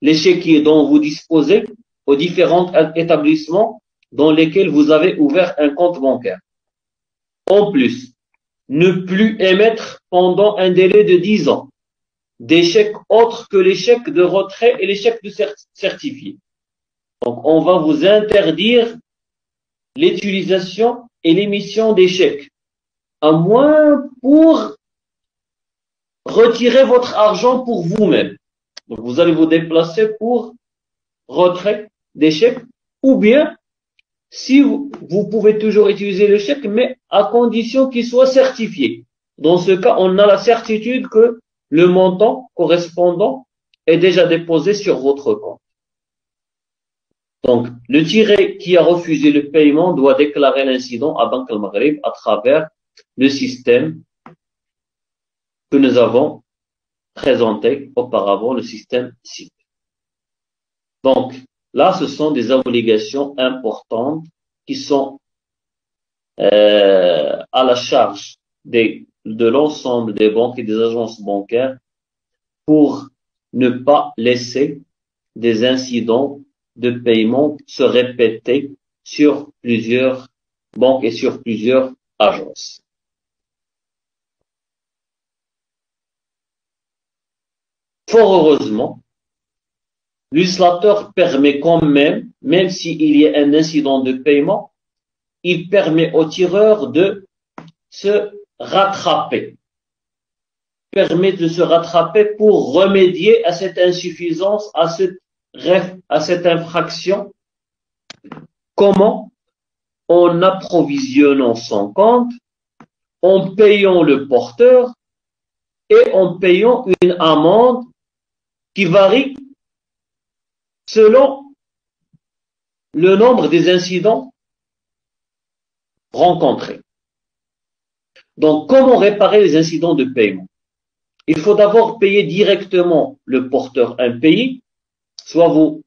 les chéquiers dont vous disposez aux différents établissements dans lesquels vous avez ouvert un compte bancaire. En plus, ne plus émettre pendant un délai de 10 ans des chèques autres que les chèques de retrait et les chèques de certifiés. Donc, on va vous interdire l'utilisation et l'émission des chèques, à moins pour retirer votre argent pour vous-même. Donc, vous allez vous déplacer pour retrait des chèques, ou bien, si vous pouvez toujours utiliser le chèque, mais à condition qu'il soit certifié. Dans ce cas, on a la certitude que le montant correspondant est déjà déposé sur votre compte. Donc, le tiré qui a refusé le paiement doit déclarer l'incident à Banque al-Maghrib à travers le système que nous avons présenté auparavant, le système SIP. Donc, là, ce sont des obligations importantes qui sont à la charge de l'ensemble des banques et des agences bancaires pour ne pas laisser des incidents de paiement se répéter sur plusieurs banques et sur plusieurs agences. Fort heureusement, le législateur permet quand même s'il y a un incident de paiement, il permet au tireur de se rattraper. Permet de se rattraper pour remédier à cette insuffisance, à cette infraction. Comment? en approvisionnant son compte, en payant le porteur et en payant une amende qui varie selon le nombre des incidents rencontrés. Donc, comment réparer les incidents de paiement? Il faut d'abord payer directement le porteur impayé, soit vous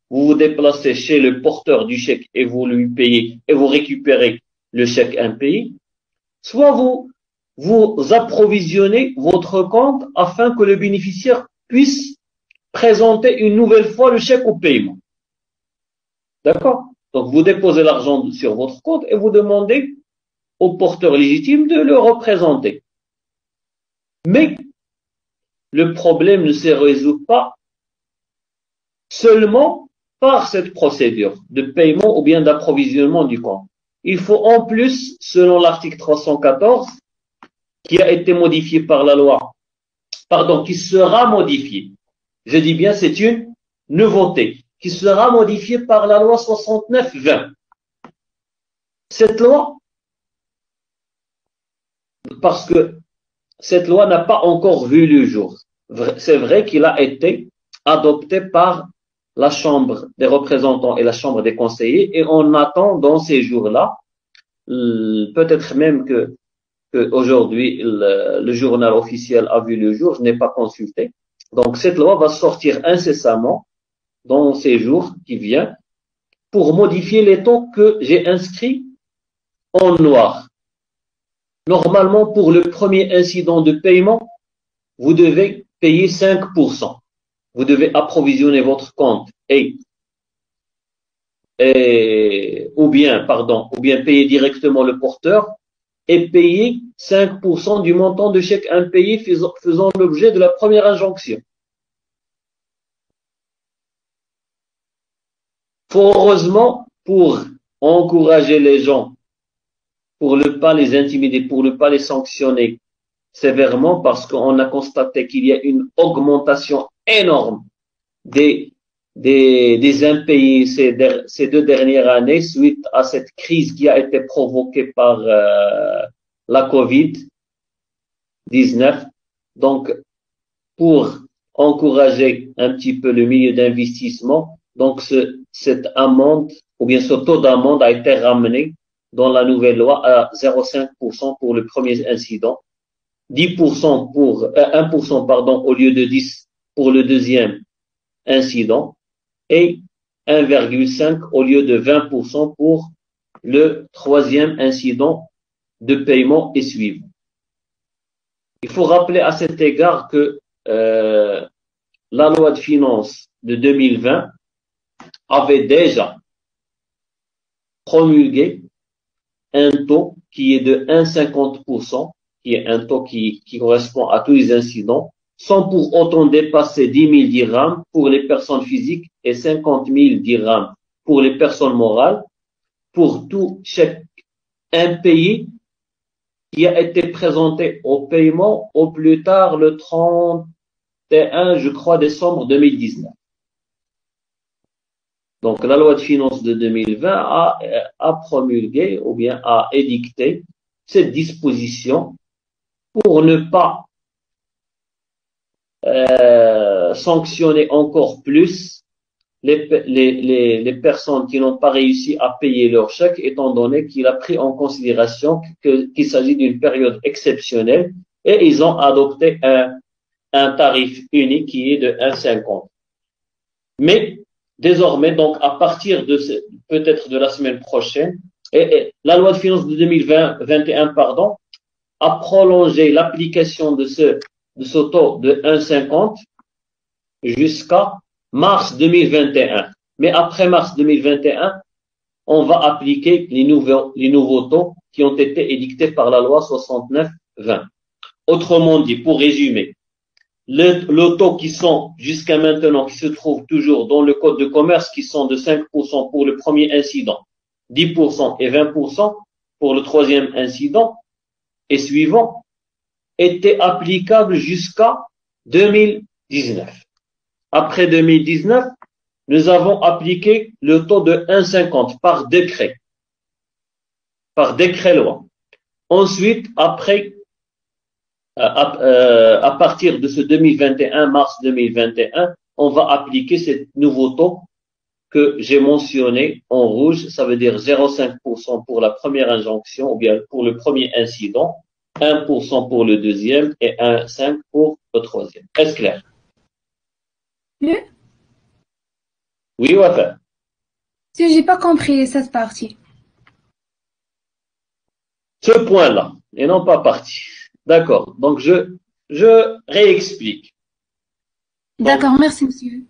vous déplacez chez le porteur du chèque et vous lui payez et vous récupérez le chèque impayé, soit vous approvisionnez votre compte afin que le bénéficiaire puisse présenter une nouvelle fois le chèque au paiement. D'accord? Donc, vous déposez l'argent sur votre compte et vous demandez au porteur légitime de le représenter. Mais le problème ne se résout pas seulement par cette procédure de paiement ou bien d'approvisionnement du compte. Il faut en plus, selon l'article 314, qui a été modifié par la loi, qui sera modifié. Je dis bien, c'est une nouveauté, qui sera modifiée par la loi 69-20. Cette loi, parce que cette loi n'a pas encore vu le jour. C'est vrai qu'il a été adopté par la Chambre des représentants et la Chambre des conseillers et on attend dans ces jours-là, peut-être même que aujourd'hui le journal officiel a vu le jour, je n'ai pas consulté. Donc cette loi va sortir incessamment dans ces jours qui viennent pour modifier les taux que j'ai inscrits en noir. Normalement, pour le premier incident de paiement, vous devez payer 5%. Vous devez approvisionner votre compte ou bien payer directement le porteur et payer 5% du montant de chèque impayé faisant l'objet de la première injonction. Heureusement, pour encourager les gens, pour ne pas les intimider, pour ne pas les sanctionner sévèrement, parce qu'on a constaté qu'il y a une augmentation énorme des impayés ces 2 dernières années suite à cette crise qui a été provoquée par la Covid-19. Donc, pour encourager un petit peu le milieu d'investissement, donc cette amende ou bien ce taux d'amende a été ramené dans la nouvelle loi à 0,5% pour le premier incident, 1% au lieu de 10 pour le deuxième incident et 1,5 au lieu de 20% pour le troisième incident de paiement et suivant. Il faut rappeler à cet égard que la loi de finances de 2020 avait déjà promulgué un taux qui est de 1,50%, qui est un taux qui correspond à tous les incidents, sans pour autant dépasser 10 000 dirhams pour les personnes physiques et 50 000 dirhams pour les personnes morales, pour tout chèque impayé qui a été présenté au paiement au plus tard le 31, je crois, décembre 2019. Donc, la loi de finances de 2020 a promulgué ou bien a édicté cette disposition pour ne pas sanctionner encore plus les personnes qui n'ont pas réussi à payer leur chèque, étant donné qu'il a pris en considération qu'il s'agit d'une période exceptionnelle et ils ont adopté un tarif unique qui est de 1,50. Mais désormais, donc à partir de peut-être de la semaine prochaine, et la loi de finances de 2021 a prolongé l'application de ce taux de 1,50 jusqu'à mars 2021. Mais après mars 2021, on va appliquer les nouveaux taux qui ont été édictés par la loi 69-20. Autrement dit, pour résumer, le taux qui sont jusqu'à maintenant, qui se trouvent toujours dans le code de commerce, qui sont de 5% pour le premier incident, 10% et 20% pour le troisième incident et suivant, étaient applicables jusqu'à 2019. Après 2019, nous avons appliqué le taux de 1,50 par décret. par décret-loi. Ensuite, après, à partir de ce 2021, mars 2021, on va appliquer ce nouveau taux que j'ai mentionné en rouge. Ça veut dire 0,5% pour la première injonction ou bien pour le premier incident, 1% pour le deuxième et 1,5% pour le troisième. Est-ce clair? Oui. Oui, Wafa. Si j'ai pas compris cette partie. Ce point-là, et non pas partie. D'accord. Donc, je réexplique. D'accord, merci, monsieur.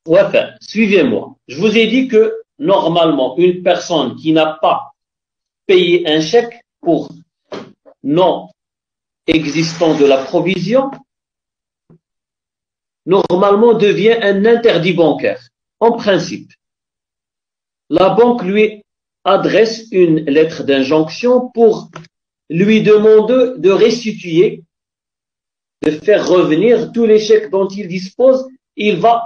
Wafa, suivez-moi. Je vous ai dit que, normalement, une personne qui n'a pas payé un chèque pour non existant de la provision, normalement devient un interdit bancaire, en principe. La banque lui adresse une lettre d'injonction pour lui demander de restituer, de faire revenir tous les chèques dont il dispose. Il va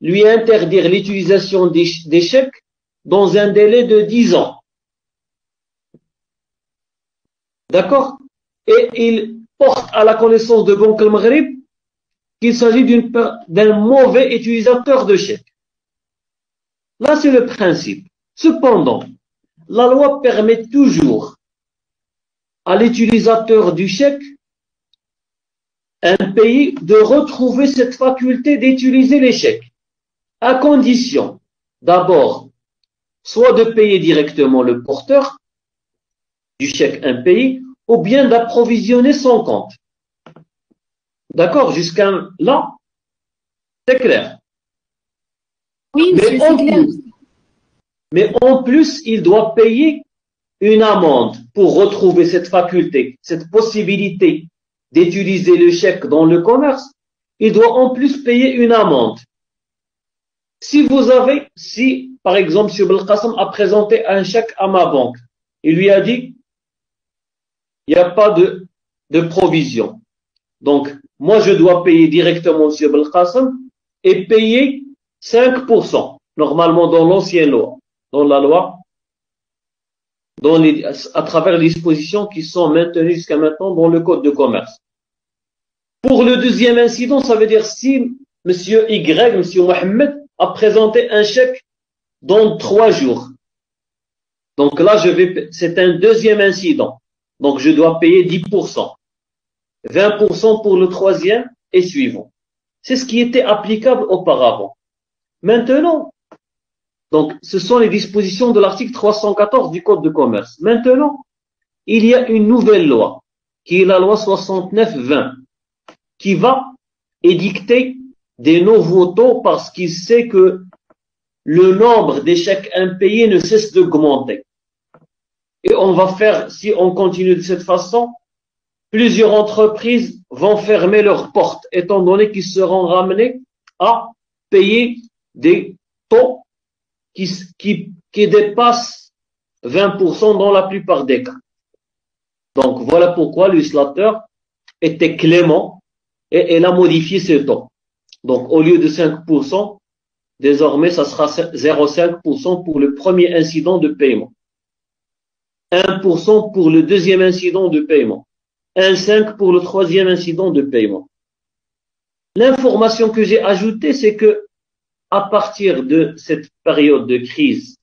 lui interdire l'utilisation des chèques dans un délai de 10 ans. D'accord? Et il porte à la connaissance de Banque al-Maghrib qu'il s'agit d'un mauvais utilisateur de chèques. Là, c'est le principe. Cependant, la loi permet toujours à l'utilisateur du chèque, un pays, de retrouver cette faculté d'utiliser les chèques, à condition, d'abord, soit de payer directement le porteur du chèque impayé, ou bien d'approvisionner son compte. D'accord? Jusqu'à là, c'est clair. Oui, monsieur, c'est clair. Mais en plus, il doit payer une amende pour retrouver cette faculté, cette possibilité d'utiliser le chèque dans le commerce. Il doit en plus payer une amende. Si par exemple, M. Belkacem a présenté un chèque à ma banque, il lui a dit, il n'y a pas de provision. Donc, moi, je dois payer directement M. Belkacem et payer 5%, normalement dans l'ancienne loi, dans la loi, à travers les dispositions qui sont maintenues jusqu'à maintenant dans le code de commerce. Pour le deuxième incident, ça veut dire si monsieur Y, monsieur Mohamed, a présenté un chèque dans 3 jours. Donc là, c'est un deuxième incident. Donc je dois payer 10%. 20% pour le troisième et suivant. C'est ce qui était applicable auparavant. Maintenant, donc ce sont les dispositions de l'article 314 du Code de commerce. Maintenant, il y a une nouvelle loi, qui est la loi 69-20, qui va édicter des nouveaux taux parce qu'il sait que le nombre des chèques impayés ne cesse d'augmenter. Et on va faire, si on continue de cette façon, plusieurs entreprises vont fermer leurs portes, étant donné qu'ils seront ramenés à payer des taux qui dépassent 20% dans la plupart des cas. Donc voilà pourquoi le législateur était clément et elle a modifié ce taux. Donc au lieu de 5%, désormais ça sera 0,5% pour le premier incident de paiement, 1% pour le deuxième incident de paiement, 1,5% pour le troisième incident de paiement. L'information que j'ai ajoutée, c'est que à partir de cette période de crise,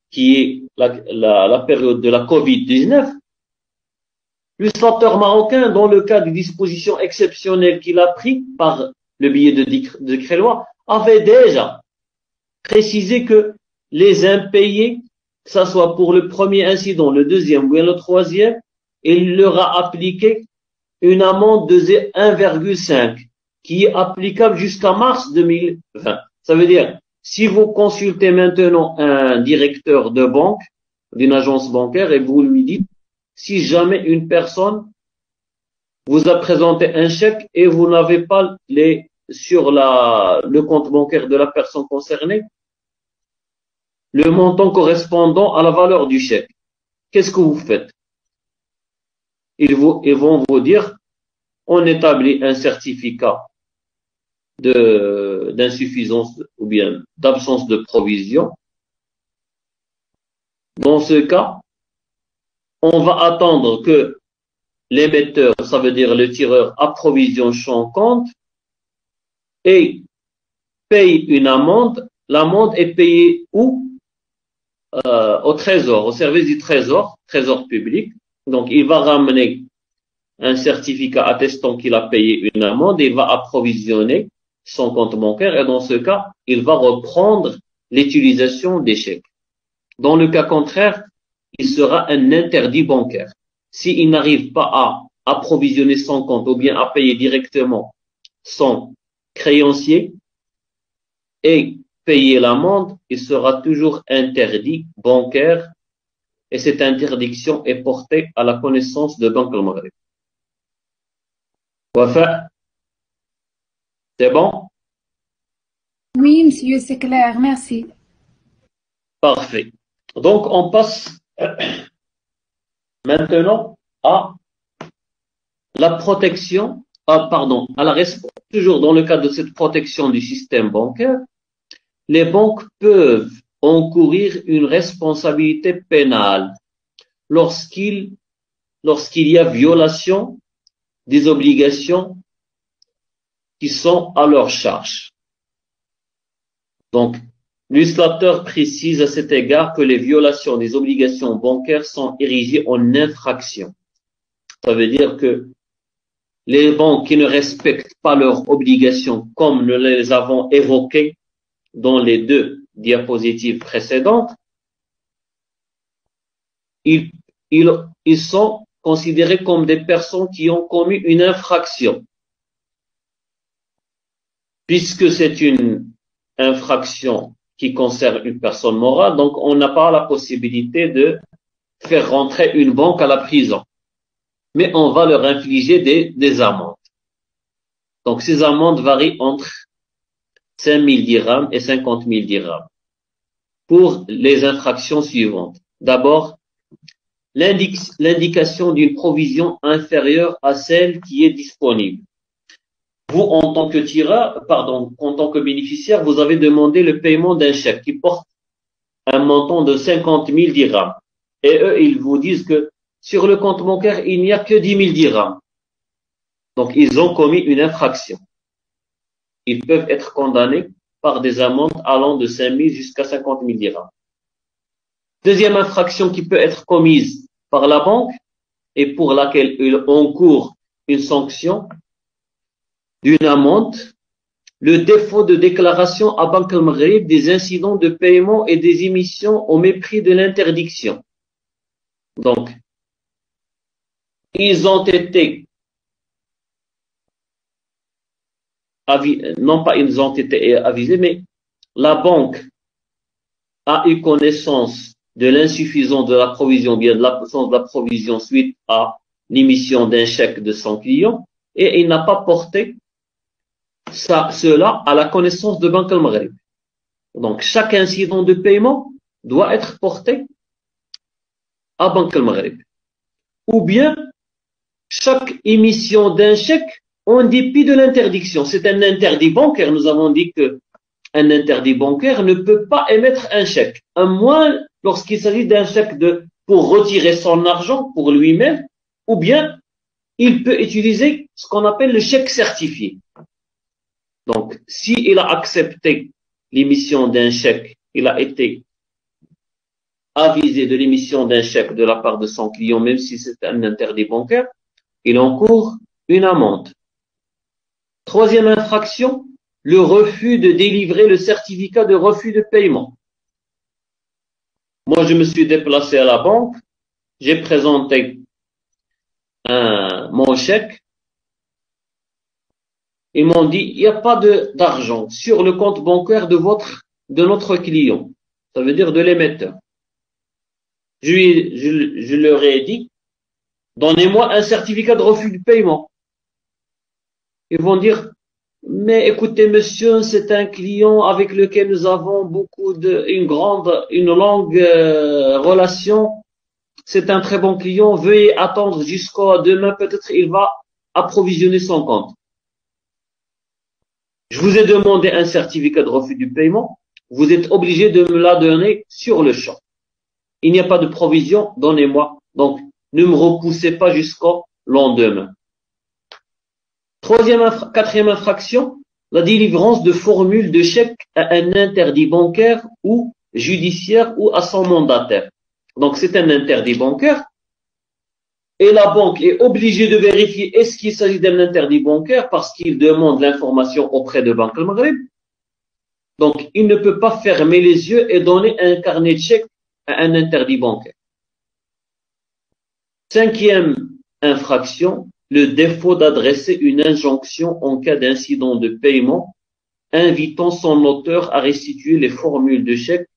qui est la période de la Covid-19, le législateur marocain, dans le cas des dispositions exceptionnelles qu'il a prises par le biais de décret-loi, avait déjà précisé que les impayés, que ce soit pour le premier incident, le deuxième ou bien le troisième, il leur a appliqué une amende de 1,5 qui est applicable jusqu'à mars 2020. Ça veut dire, si vous consultez maintenant un directeur de banque, d'une agence bancaire, et vous lui dites, si jamais une personne vous a présenté un chèque et vous n'avez pas sur le compte bancaire de la personne concernée, le montant correspondant à la valeur du chèque, qu'est-ce que vous faites? Ils vont vous dire, on établit un certificat d'insuffisance ou bien d'absence de provision Dans ce cas, on va attendre que l'émetteur, ça veut dire le tireur, approvisionne son compte et paye une amende. L'amende est payée où? Au trésor, au service du trésor public. Donc, il va ramener un certificat attestant qu'il a payé une amende et il va approvisionner son compte bancaire et dans ce cas, il va reprendre l'utilisation des chèques. Dans le cas contraire, il sera un interdit bancaire. S'il n'arrive pas à approvisionner son compte ou bien à payer directement son créancier et payer l'amende, il sera toujours interdit bancaire et cette interdiction est portée à la connaissance de Banque al-Maghreb. Wafa, c'est bon? Oui, monsieur, c'est clair, merci. Parfait. Donc, on passe maintenant à la protection, toujours dans le cadre de cette protection du système bancaire, les banques peuvent encourir une responsabilité pénale lorsqu'il y a violation des obligations qui sont à leur charge. Donc, législateur précise à cet égard que les violations des obligations bancaires sont érigées en infraction. Ça veut dire que les banques qui ne respectent pas leurs obligations, comme nous les avons évoquées dans les deux diapositives précédentes, ils sont considérés comme des personnes qui ont commis une infraction. Puisque c'est une infraction qui concerne une personne morale, donc on n'a pas la possibilité de faire rentrer une banque à la prison. Mais on va leur infliger des amendes. Donc ces amendes varient entre 5 000 dirhams et 50 000 dirhams pour les infractions suivantes. D'abord, l'indication d'une provision inférieure à celle qui est disponible. Vous, en tant que bénéficiaire, vous avez demandé le paiement d'un chèque qui porte un montant de 50 000 dirhams. Et eux, ils vous disent que sur le compte bancaire, il n'y a que 10 000 dirhams. Donc, ils ont commis une infraction. Ils peuvent être condamnés par des amendes allant de 5 000 jusqu'à 50 000 dirhams. Deuxième infraction qui peut être commise par la banque et pour laquelle il encourt une sanction d'une amende, le défaut de déclaration à Banque al-Maghrib des incidents de paiement et des émissions au mépris de l'interdiction. Donc, ils ont été non pas ils ont été avisés, mais la banque a eu connaissance de l'insuffisance de la provision, bien de l'absence de la provision suite à l'émission d'un chèque de son client, et il n'a pas porté cela à la connaissance de Banque al-Maghrib. Donc, chaque incident de paiement doit être porté à Banque al-Maghrib. Ou bien, chaque émission d'un chèque en dépit de l'interdiction. C'est un interdit bancaire. Nous avons dit que un interdit bancaire ne peut pas émettre un chèque, à moins lorsqu'il s'agit d'un chèque pour retirer son argent pour lui-même, ou bien il peut utiliser ce qu'on appelle le chèque certifié. Donc, s'il a accepté l'émission d'un chèque, il a été avisé de l'émission d'un chèque de la part de son client, même si c'est un interdit bancaire, il encourt une amende. Troisième infraction, le refus de délivrer le certificat de refus de paiement. Moi, je me suis déplacé à la banque, j'ai présenté mon chèque. Ils m'ont dit, il n'y a pas d'argent sur le compte bancaire de notre client. Ça veut dire de l'émetteur. Je leur ai dit, donnez-moi un certificat de refus de paiement. Ils vont dire, mais écoutez, monsieur, c'est un client avec lequel nous avons une longue relation. C'est un très bon client. Veuillez attendre jusqu'à demain. Peut-être il va approvisionner son compte. Je vous ai demandé un certificat de refus du paiement. Vous êtes obligé de me la donner sur le champ. il n'y a pas de provision, donnez-moi. Donc, ne me repoussez pas jusqu'au lendemain. Quatrième infraction, la délivrance de formules de chèque à un interdit bancaire ou judiciaire ou à son mandataire. Donc, c'est un interdit bancaire et la banque est obligée de vérifier est-ce qu'il s'agit d'un interdit bancaire parce qu'il demande l'information auprès de Banque al-Maghreb. Donc, il ne peut pas fermer les yeux et donner un carnet de chèque à un interdit bancaire. Cinquième infraction, le défaut d'adresser une injonction en cas d'incident de paiement, invitant son auteur à restituer les formules de chèque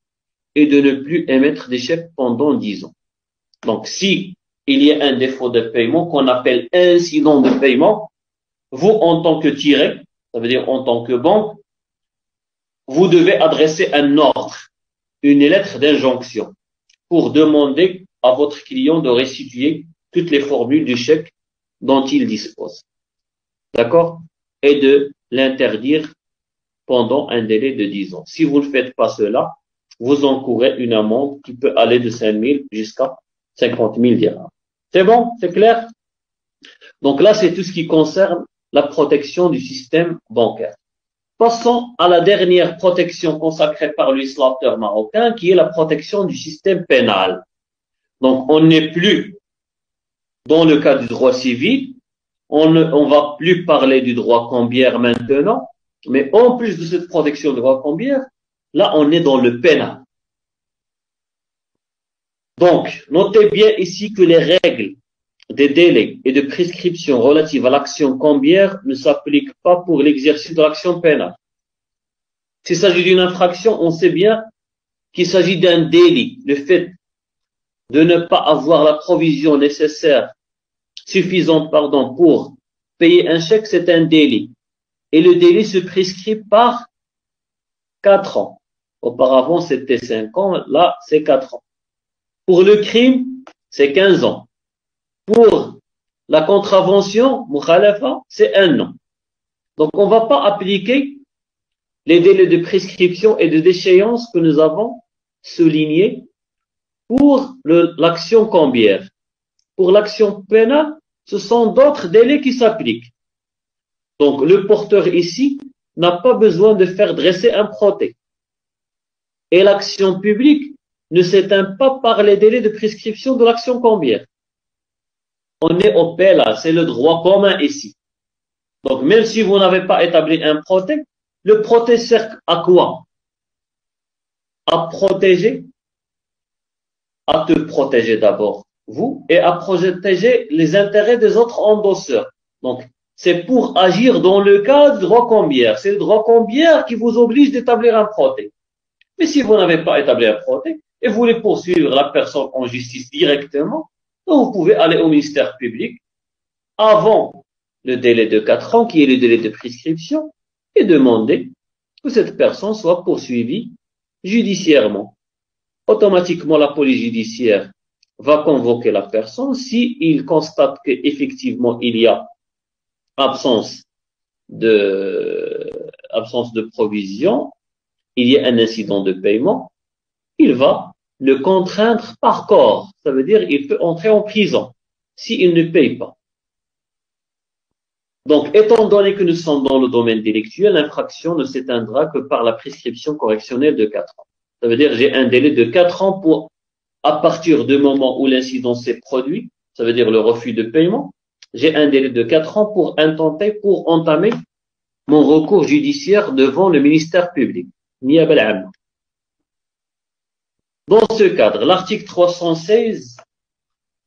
et de ne plus émettre des chèques pendant 10 ans. Donc, si il y a un défaut de paiement qu'on appelle incident de paiement, vous, en tant que tiré, ça veut dire en tant que banque, vous devez adresser un ordre, une lettre d'injonction pour demander à votre client de restituer toutes les formules du chèque dont il dispose. D'accord? Et de l'interdire pendant un délai de 10 ans. Si vous ne faites pas cela, vous encourez une amende qui peut aller de 5 000 jusqu'à 50 000 dirhams. C'est bon? C'est clair? Donc là, c'est tout ce qui concerne la protection du système bancaire. Passons à la dernière protection consacrée par le législateur marocain, qui est la protection du système pénal. Donc, on n'est plus dans le cas du droit civil, on va plus parler du droit cambiaire maintenant, mais en plus de cette protection du droit cambiaire, là, on est dans le pénal. Donc, notez bien ici que les règles des délais et de prescription relatives à l'action cambiaire ne s'appliquent pas pour l'exercice de l'action pénale. S'il s'agit d'une infraction, on sait bien qu'il s'agit d'un délit. Le fait de ne pas avoir la provision nécessaire, suffisante, pour payer un chèque, c'est un délit. Et le délit se prescrit par 4 ans. Auparavant, c'était 5 ans, là, c'est 4 ans. Pour le crime, c'est 15 ans. Pour la contravention, mukhalafa, c'est 1 an. Donc, on ne va pas appliquer les délais de prescription et de déchéance que nous avons soulignés pour l'action cambiaire. Pour l'action pénale, ce sont d'autres délais qui s'appliquent. Donc, le porteur ici n'a pas besoin de faire dresser un protêt. Et l'action publique ne s'éteint pas par les délais de prescription de l'action cambiaire. On est au PLA, c'est le droit commun ici. Donc, même si vous n'avez pas établi un protêt, le protêt sert à quoi? À protéger, à te protéger d'abord, vous, et à protéger les intérêts des autres endosseurs. Donc, c'est pour agir dans le cas du droit cambiaire. C'est le droit cambiaire qui vous oblige d'établir un protêt. Mais si vous n'avez pas établi un protêt et vous voulez poursuivre la personne en justice directement, donc vous pouvez aller au ministère public avant le délai de 4 ans, qui est le délai de prescription, et demander que cette personne soit poursuivie judiciairement. Automatiquement, la police judiciaire va convoquer la personne s'il constate qu'effectivement il y a absence de provision, il y a un incident de paiement, il va le contraindre par corps. Ça veut dire il peut entrer en prison s'il ne paye pas. Donc, étant donné que nous sommes dans le domaine délictuel, l'infraction ne s'éteindra que par la prescription correctionnelle de 4 ans. Ça veut dire j'ai un délai de 4 ans pour, à partir du moment où l'incident s'est produit, ça veut dire le refus de paiement, j'ai un délai de 4 ans pour intenter, pour entamer mon recours judiciaire devant le ministère public. Niyab al-Amma. Dans ce cadre, l'article 316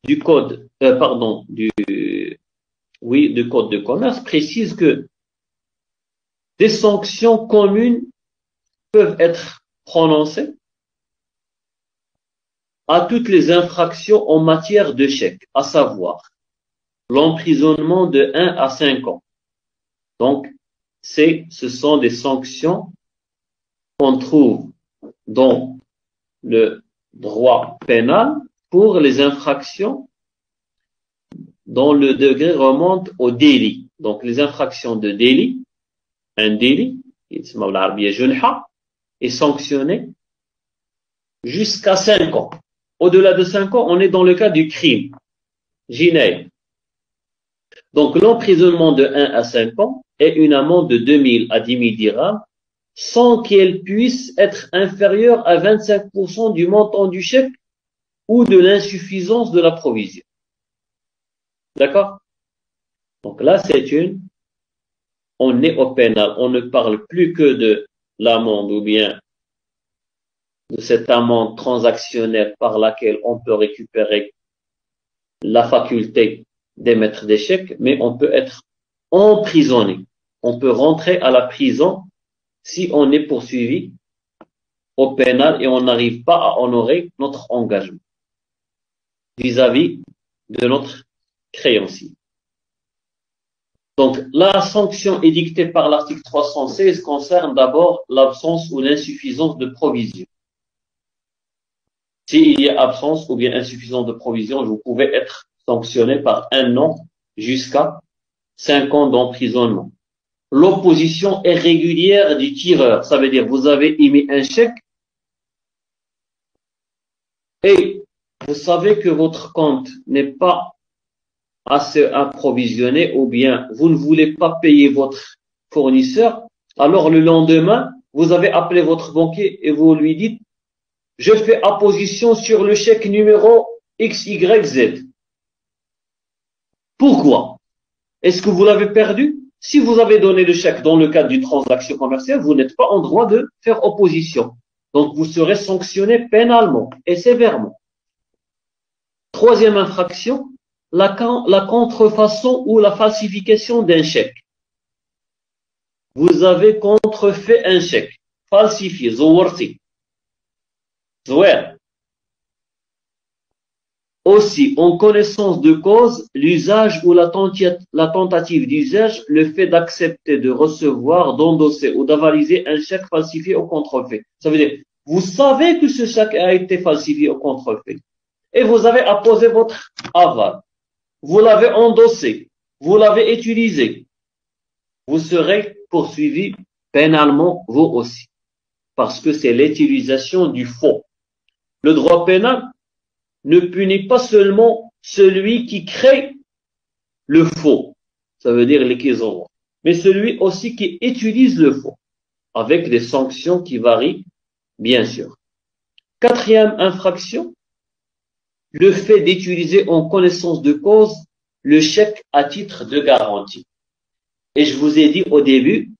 du code, du code de commerce précise que des sanctions communes peuvent être prononcées à toutes les infractions en matière de chèque, à savoir l'emprisonnement de 1 à 5 ans. Donc, ce sont des sanctions qu'on trouve dans le droit pénal pour les infractions dont le degré remonte au délit. Donc, les infractions de délit, un délit, est sanctionné jusqu'à 5 ans. Au-delà de 5 ans, on est dans le cas du crime. Jinai. Donc, l'emprisonnement de 1 à 5 ans est une amende de 2000 à 10 000 dirhams sans qu'elle puisse être inférieure à 25% du montant du chèque ou de l'insuffisance de la provision. D'accord? Donc là, on est au pénal. On ne parle plus que de l'amende ou bien de cette amende transactionnelle par laquelle on peut récupérer la faculté d'émettre des chèques, mais on peut être emprisonné. On peut rentrer à la prison si on est poursuivi au pénal et on n'arrive pas à honorer notre engagement vis-à-vis de notre créancier. Donc, la sanction édictée par l'article 316 concerne d'abord l'absence ou l'insuffisance de provision. S'il y a absence ou bien insuffisance de provision, vous pouvez être sanctionné par 1 an jusqu'à 5 ans d'emprisonnement. L'opposition irrégulière du tireur, ça veut dire vous avez émis un chèque et vous savez que votre compte n'est pas assez approvisionné ou bien vous ne voulez pas payer votre fournisseur, alors le lendemain, vous avez appelé votre banquier et vous lui dites « Je fais apposition sur le chèque numéro XYZ ». Pourquoi? Est-ce que vous l'avez perdu? Si vous avez donné le chèque dans le cadre d'une transaction commerciale, vous n'êtes pas en droit de faire opposition. Donc, vous serez sanctionné pénalement et sévèrement. Troisième infraction, la contrefaçon ou la falsification d'un chèque. Vous avez contrefait un chèque, falsifié, zawarti. Zouer. Aussi, en connaissance de cause, l'usage ou la tentative d'usage, le fait d'accepter de recevoir, d'endosser ou d'avaliser un chèque falsifié ou contrefait. Ça veut dire, vous savez que ce chèque a été falsifié ou contrefait. Et vous avez apposé votre aval. Vous l'avez endossé. Vous l'avez utilisé. Vous serez poursuivi pénalement, vous aussi. Parce que c'est l'utilisation du faux. Le droit pénal ne punit pas seulement celui qui crée le faux, ça veut dire l'équivalent, mais celui aussi qui utilise le faux, avec des sanctions qui varient, bien sûr. Quatrième infraction, le fait d'utiliser en connaissance de cause le chèque à titre de garantie. Et je vous ai dit au début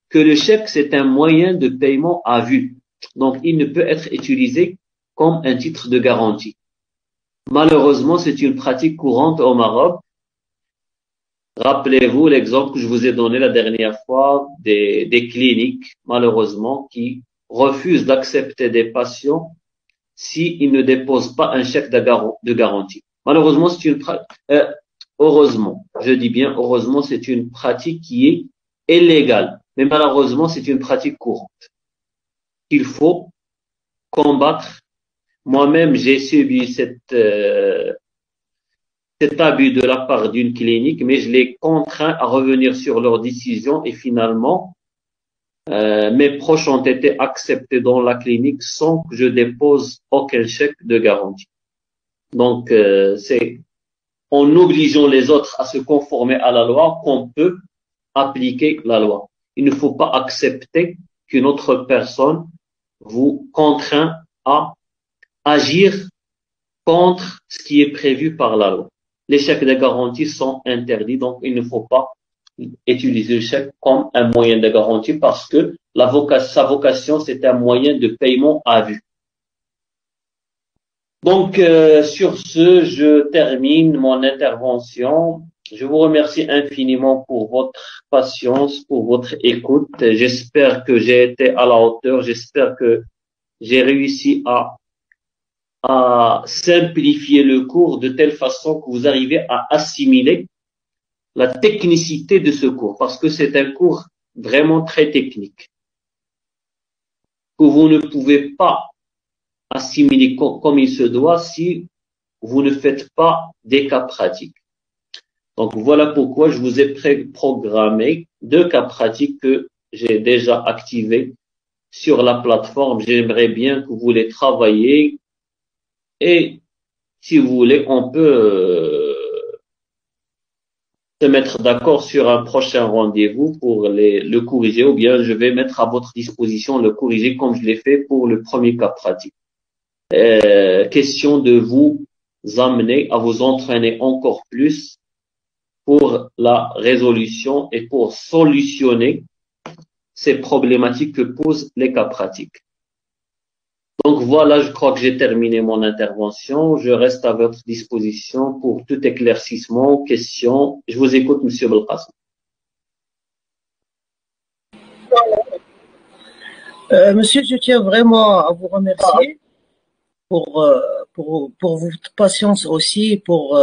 que le chèque, c'est un moyen de paiement à vue. Donc, il ne peut être utilisé comme un titre de garantie. Malheureusement, c'est une pratique courante au Maroc. Rappelez-vous l'exemple que je vous ai donné la dernière fois des cliniques, malheureusement, qui refusent d'accepter des patients s'ils ne déposent pas un chèque de garantie. Malheureusement, heureusement, je dis bien heureusement, c'est une pratique qui est illégale. Mais malheureusement, c'est une pratique courante qu'il faut combattre. Moi-même, j'ai subi cet abus de la part d'une clinique, mais je l'ai contraint à revenir sur leur décision et finalement, mes proches ont été acceptés dans la clinique sans que je dépose aucun chèque de garantie. Donc, c'est en obligeant les autres à se conformer à la loi qu'on peut appliquer la loi. Il ne faut pas accepter qu'une autre personne vous contraint à agir contre ce qui est prévu par la loi. Les chèques de garantie sont interdits, donc il ne faut pas utiliser le chèque comme un moyen de garantie parce que sa vocation, c'est un moyen de paiement à vue. Donc, sur ce, je termine mon intervention. Je vous remercie infiniment pour votre patience, pour votre écoute. J'espère que j'ai été à la hauteur. J'espère que j'ai réussi à simplifier le cours de telle façon que vous arrivez à assimiler la technicité de ce cours, parce que c'est un cours vraiment très technique, que vous ne pouvez pas assimiler comme il se doit si vous ne faites pas des cas pratiques. Donc voilà pourquoi je vous ai programmé 2 cas pratiques que j'ai déjà activés sur la plateforme. J'aimerais bien que vous les travailliez Et si vous voulez, on peut se mettre d'accord sur un prochain rendez-vous pour le corriger, ou bien je vais mettre à votre disposition le corriger comme je l'ai fait pour le premier cas pratique. Question de vous amener à vous entraîner encore plus pour la résolution et pour solutionner ces problématiques que posent les cas pratiques. Donc voilà, je crois que j'ai terminé mon intervention. Je reste à votre disposition pour tout éclaircissement, questions. Je vous écoute, Monsieur Belkacem. Monsieur, je tiens vraiment à vous remercier pour, euh, pour votre patience aussi, pour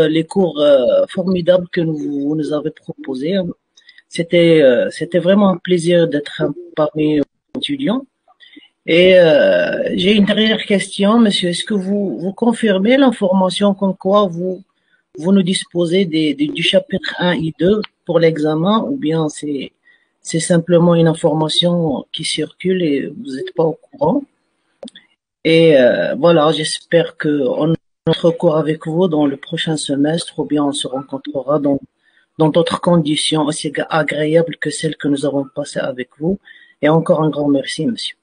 les cours formidables que vous nous avez proposés. C'était vraiment un plaisir d'être parmi les étudiants. Et j'ai une dernière question, monsieur. Est-ce que vous confirmez l'information comme quoi vous nous disposez du chapitre 1 et 2 pour l'examen, ou bien c'est simplement une information qui circule et vous n'êtes pas au courant? Et voilà, j'espère qu'on aura notre cours avec vous dans le prochain semestre, ou bien on se rencontrera dans d'autres conditions aussi agréables que celles que nous avons passées avec vous. Et encore un grand merci, monsieur.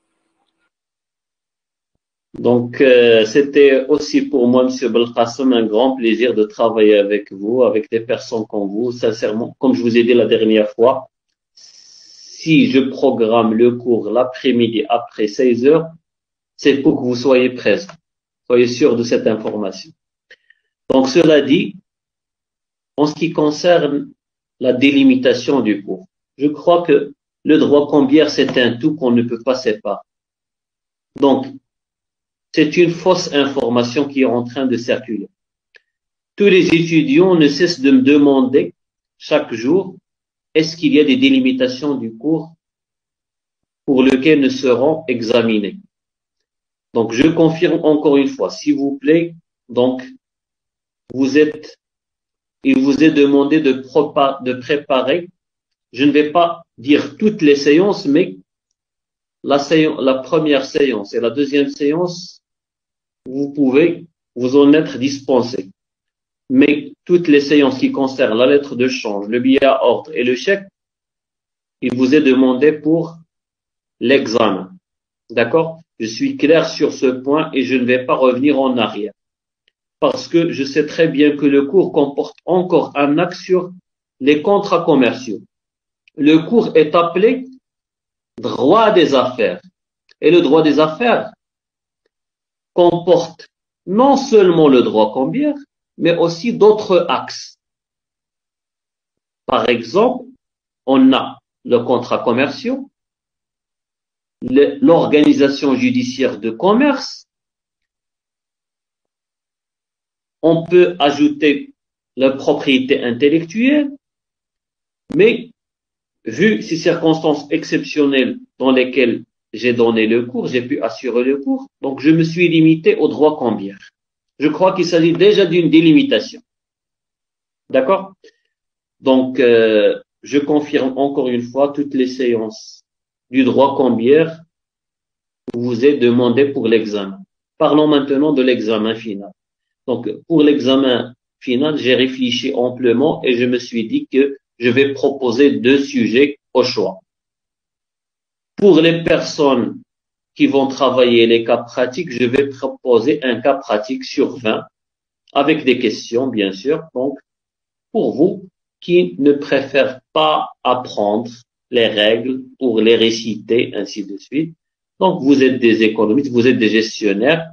Donc, c'était aussi pour moi, Monsieur Belkacem, un grand plaisir de travailler avec vous, avec des personnes comme vous. Sincèrement, comme je vous ai dit la dernière fois, si je programme le cours l'après-midi après 16 heures, c'est pour que vous soyez présents. Soyez sûr de cette information. Donc, cela dit, en ce qui concerne la délimitation du cours, je crois que le droit cambiaire, c'est un tout qu'on ne peut pas séparer. Donc, c'est une fausse information qui est en train de circuler. Tous les étudiants ne cessent de me demander chaque jour, est-ce qu'il y a des délimitations du cours pour lesquelles nous serons examinés? Donc, je confirme encore une fois, s'il vous plaît, donc, il vous est demandé de préparer, je ne vais pas dire toutes les séances, mais la première séance et la deuxième séance, vous pouvez vous en être dispensé. Mais toutes les séances qui concernent la lettre de change, le billet à ordre et le chèque, il vous est demandé pour l'examen. D'accord? Je suis clair sur ce point et je ne vais pas revenir en arrière. Parce que je sais très bien que le cours comporte encore un axe sur les contrats commerciaux. Le cours est appelé droit des affaires. Et le droit des affaires comporte non seulement le droit cambiaire, mais aussi d'autres axes. Par exemple, on a le contrat commercial, l'organisation judiciaire de commerce. On peut ajouter la propriété intellectuelle, mais vu ces circonstances exceptionnelles dans lesquelles j'ai donné le cours, j'ai pu assurer le cours, donc je me suis limité au droit cambiaire. Je crois qu'il s'agit déjà d'une délimitation. D'accord? Donc, je confirme encore une fois, toutes les séances du droit cambiaire vous est demandé pour l'examen. Parlons maintenant de l'examen final. Donc, pour l'examen final, j'ai réfléchi amplement et je me suis dit que je vais proposer 2 sujets au choix. Pour les personnes qui vont travailler les cas pratiques, je vais proposer un cas pratique sur 20 avec des questions, bien sûr. Donc, pour vous qui ne préfèrent pas apprendre les règles pour les réciter, ainsi de suite. Donc, vous êtes des économistes, vous êtes des gestionnaires.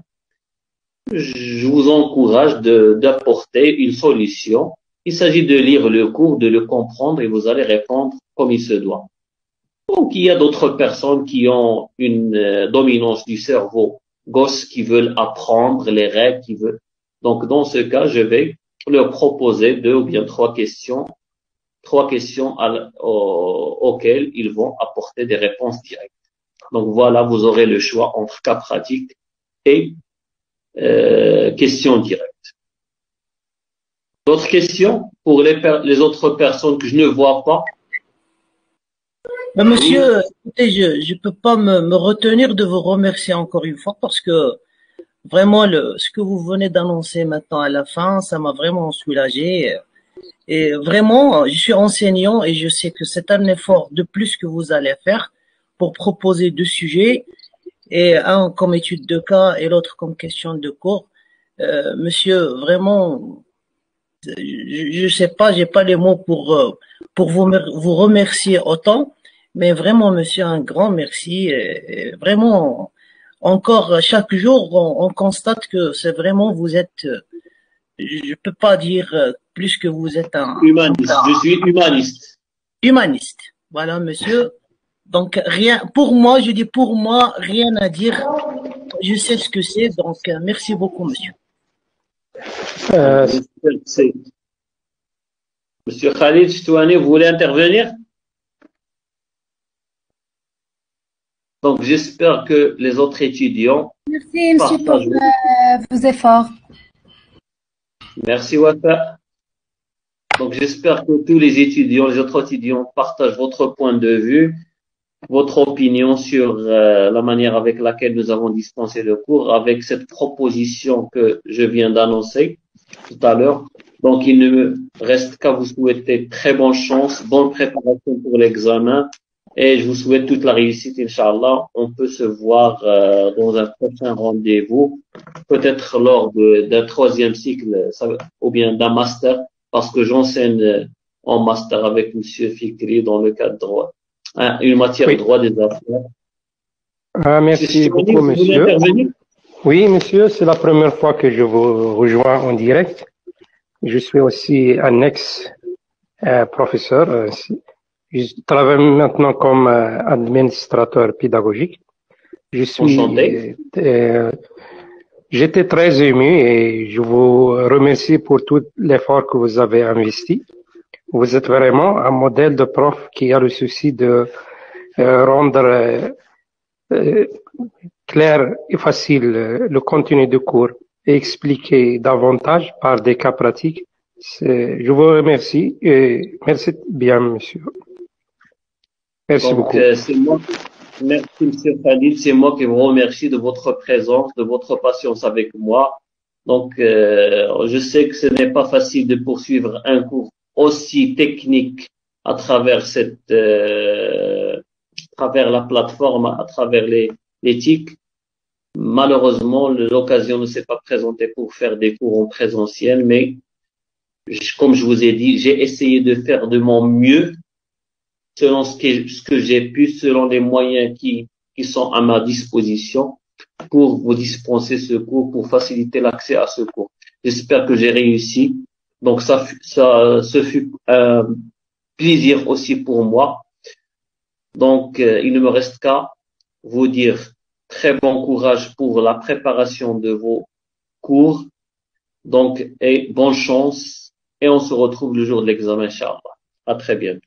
Je vous encourage d'apporter une solution. Il s'agit de lire le cours, de le comprendre et vous allez répondre comme il se doit. Donc, il y a d'autres personnes qui ont une dominance du cerveau gauche qui veulent apprendre les règles, qui veulent. Donc, dans ce cas, je vais leur proposer 2 ou bien 3 questions auxquelles ils vont apporter des réponses directes. Donc, voilà, vous aurez le choix entre cas pratique et questions directes. D'autres questions pour les autres personnes que je ne vois pas? Ben, monsieur, écoutez, je peux pas me retenir de vous remercier encore une fois parce que vraiment ce que vous venez d'annoncer maintenant à la fin, ça m'a vraiment soulagé. Et vraiment, je suis enseignant et je sais que c'est un effort de plus que vous allez faire pour proposer deux sujets, et un comme étude de cas et l'autre comme question de cours. Monsieur, vraiment, je sais pas, j'ai pas les mots pour vous remercier autant, mais vraiment, monsieur, un grand merci. Et vraiment, encore chaque jour, on constate que c'est vraiment, vous êtes, je peux pas dire plus que vous êtes Humaniste. Je suis humaniste. humaniste. Voilà, monsieur. Donc, rien, pour moi, je dis pour moi, rien à dire. Je sais ce que c'est. Donc, merci beaucoup, monsieur. Monsieur Khalid Chtouani, vous voulez intervenir? Donc, j'espère que les autres étudiants Merci, monsieur, pour partagent. vos efforts. Merci, Wafa. Donc, j'espère que tous les étudiants, les autres étudiants partagent votre point de vue, votre opinion sur la manière avec laquelle nous avons dispensé le cours, avec cette proposition que je viens d'annoncer tout à l'heure. Donc, il ne me reste qu'à vous souhaiter très bonne chance, bonne préparation pour l'examen, et je vous souhaite toute la réussite, Inch'Allah. On peut se voir dans un prochain rendez-vous, peut-être lors d'un troisième cycle ou bien d'un master, parce que j'enseigne en master avec Monsieur Fikri dans le cadre droit, une matière Oui. droit des affaires. Merci beaucoup, monsieur. Oui, monsieur, c'est la première fois que je vous rejoins en direct. Je suis aussi un ex-professeur. Je travaille maintenant comme administrateur pédagogique. Enchanté. J'étais très ému et je vous remercie pour tout l'effort que vous avez investi. Vous êtes vraiment un modèle de prof qui a le souci de rendre clair et facile le contenu du cours et expliquer davantage par des cas pratiques. Je vous remercie et merci bien, monsieur. Merci beaucoup. Merci, monsieur Khalid. C'est moi qui vous remercie de votre présence, de votre patience avec moi. Donc, je sais que ce n'est pas facile de poursuivre un cours aussi technique à travers à travers la plateforme, à travers les TIC. Malheureusement, l'occasion ne s'est pas présentée pour faire des cours en présentiel, mais comme je vous ai dit, j'ai essayé de faire de mon mieux selon ce que j'ai pu, selon les moyens qui sont à ma disposition pour vous dispenser ce cours, pour faciliter l'accès à ce cours. J'espère que j'ai réussi. Donc ce fut un plaisir aussi pour moi. Donc, il ne me reste qu'à vous dire très bon courage pour la préparation de vos cours. Donc, et bonne chance. Et on se retrouve le jour de l'examen, Inch'Allah. À très bientôt.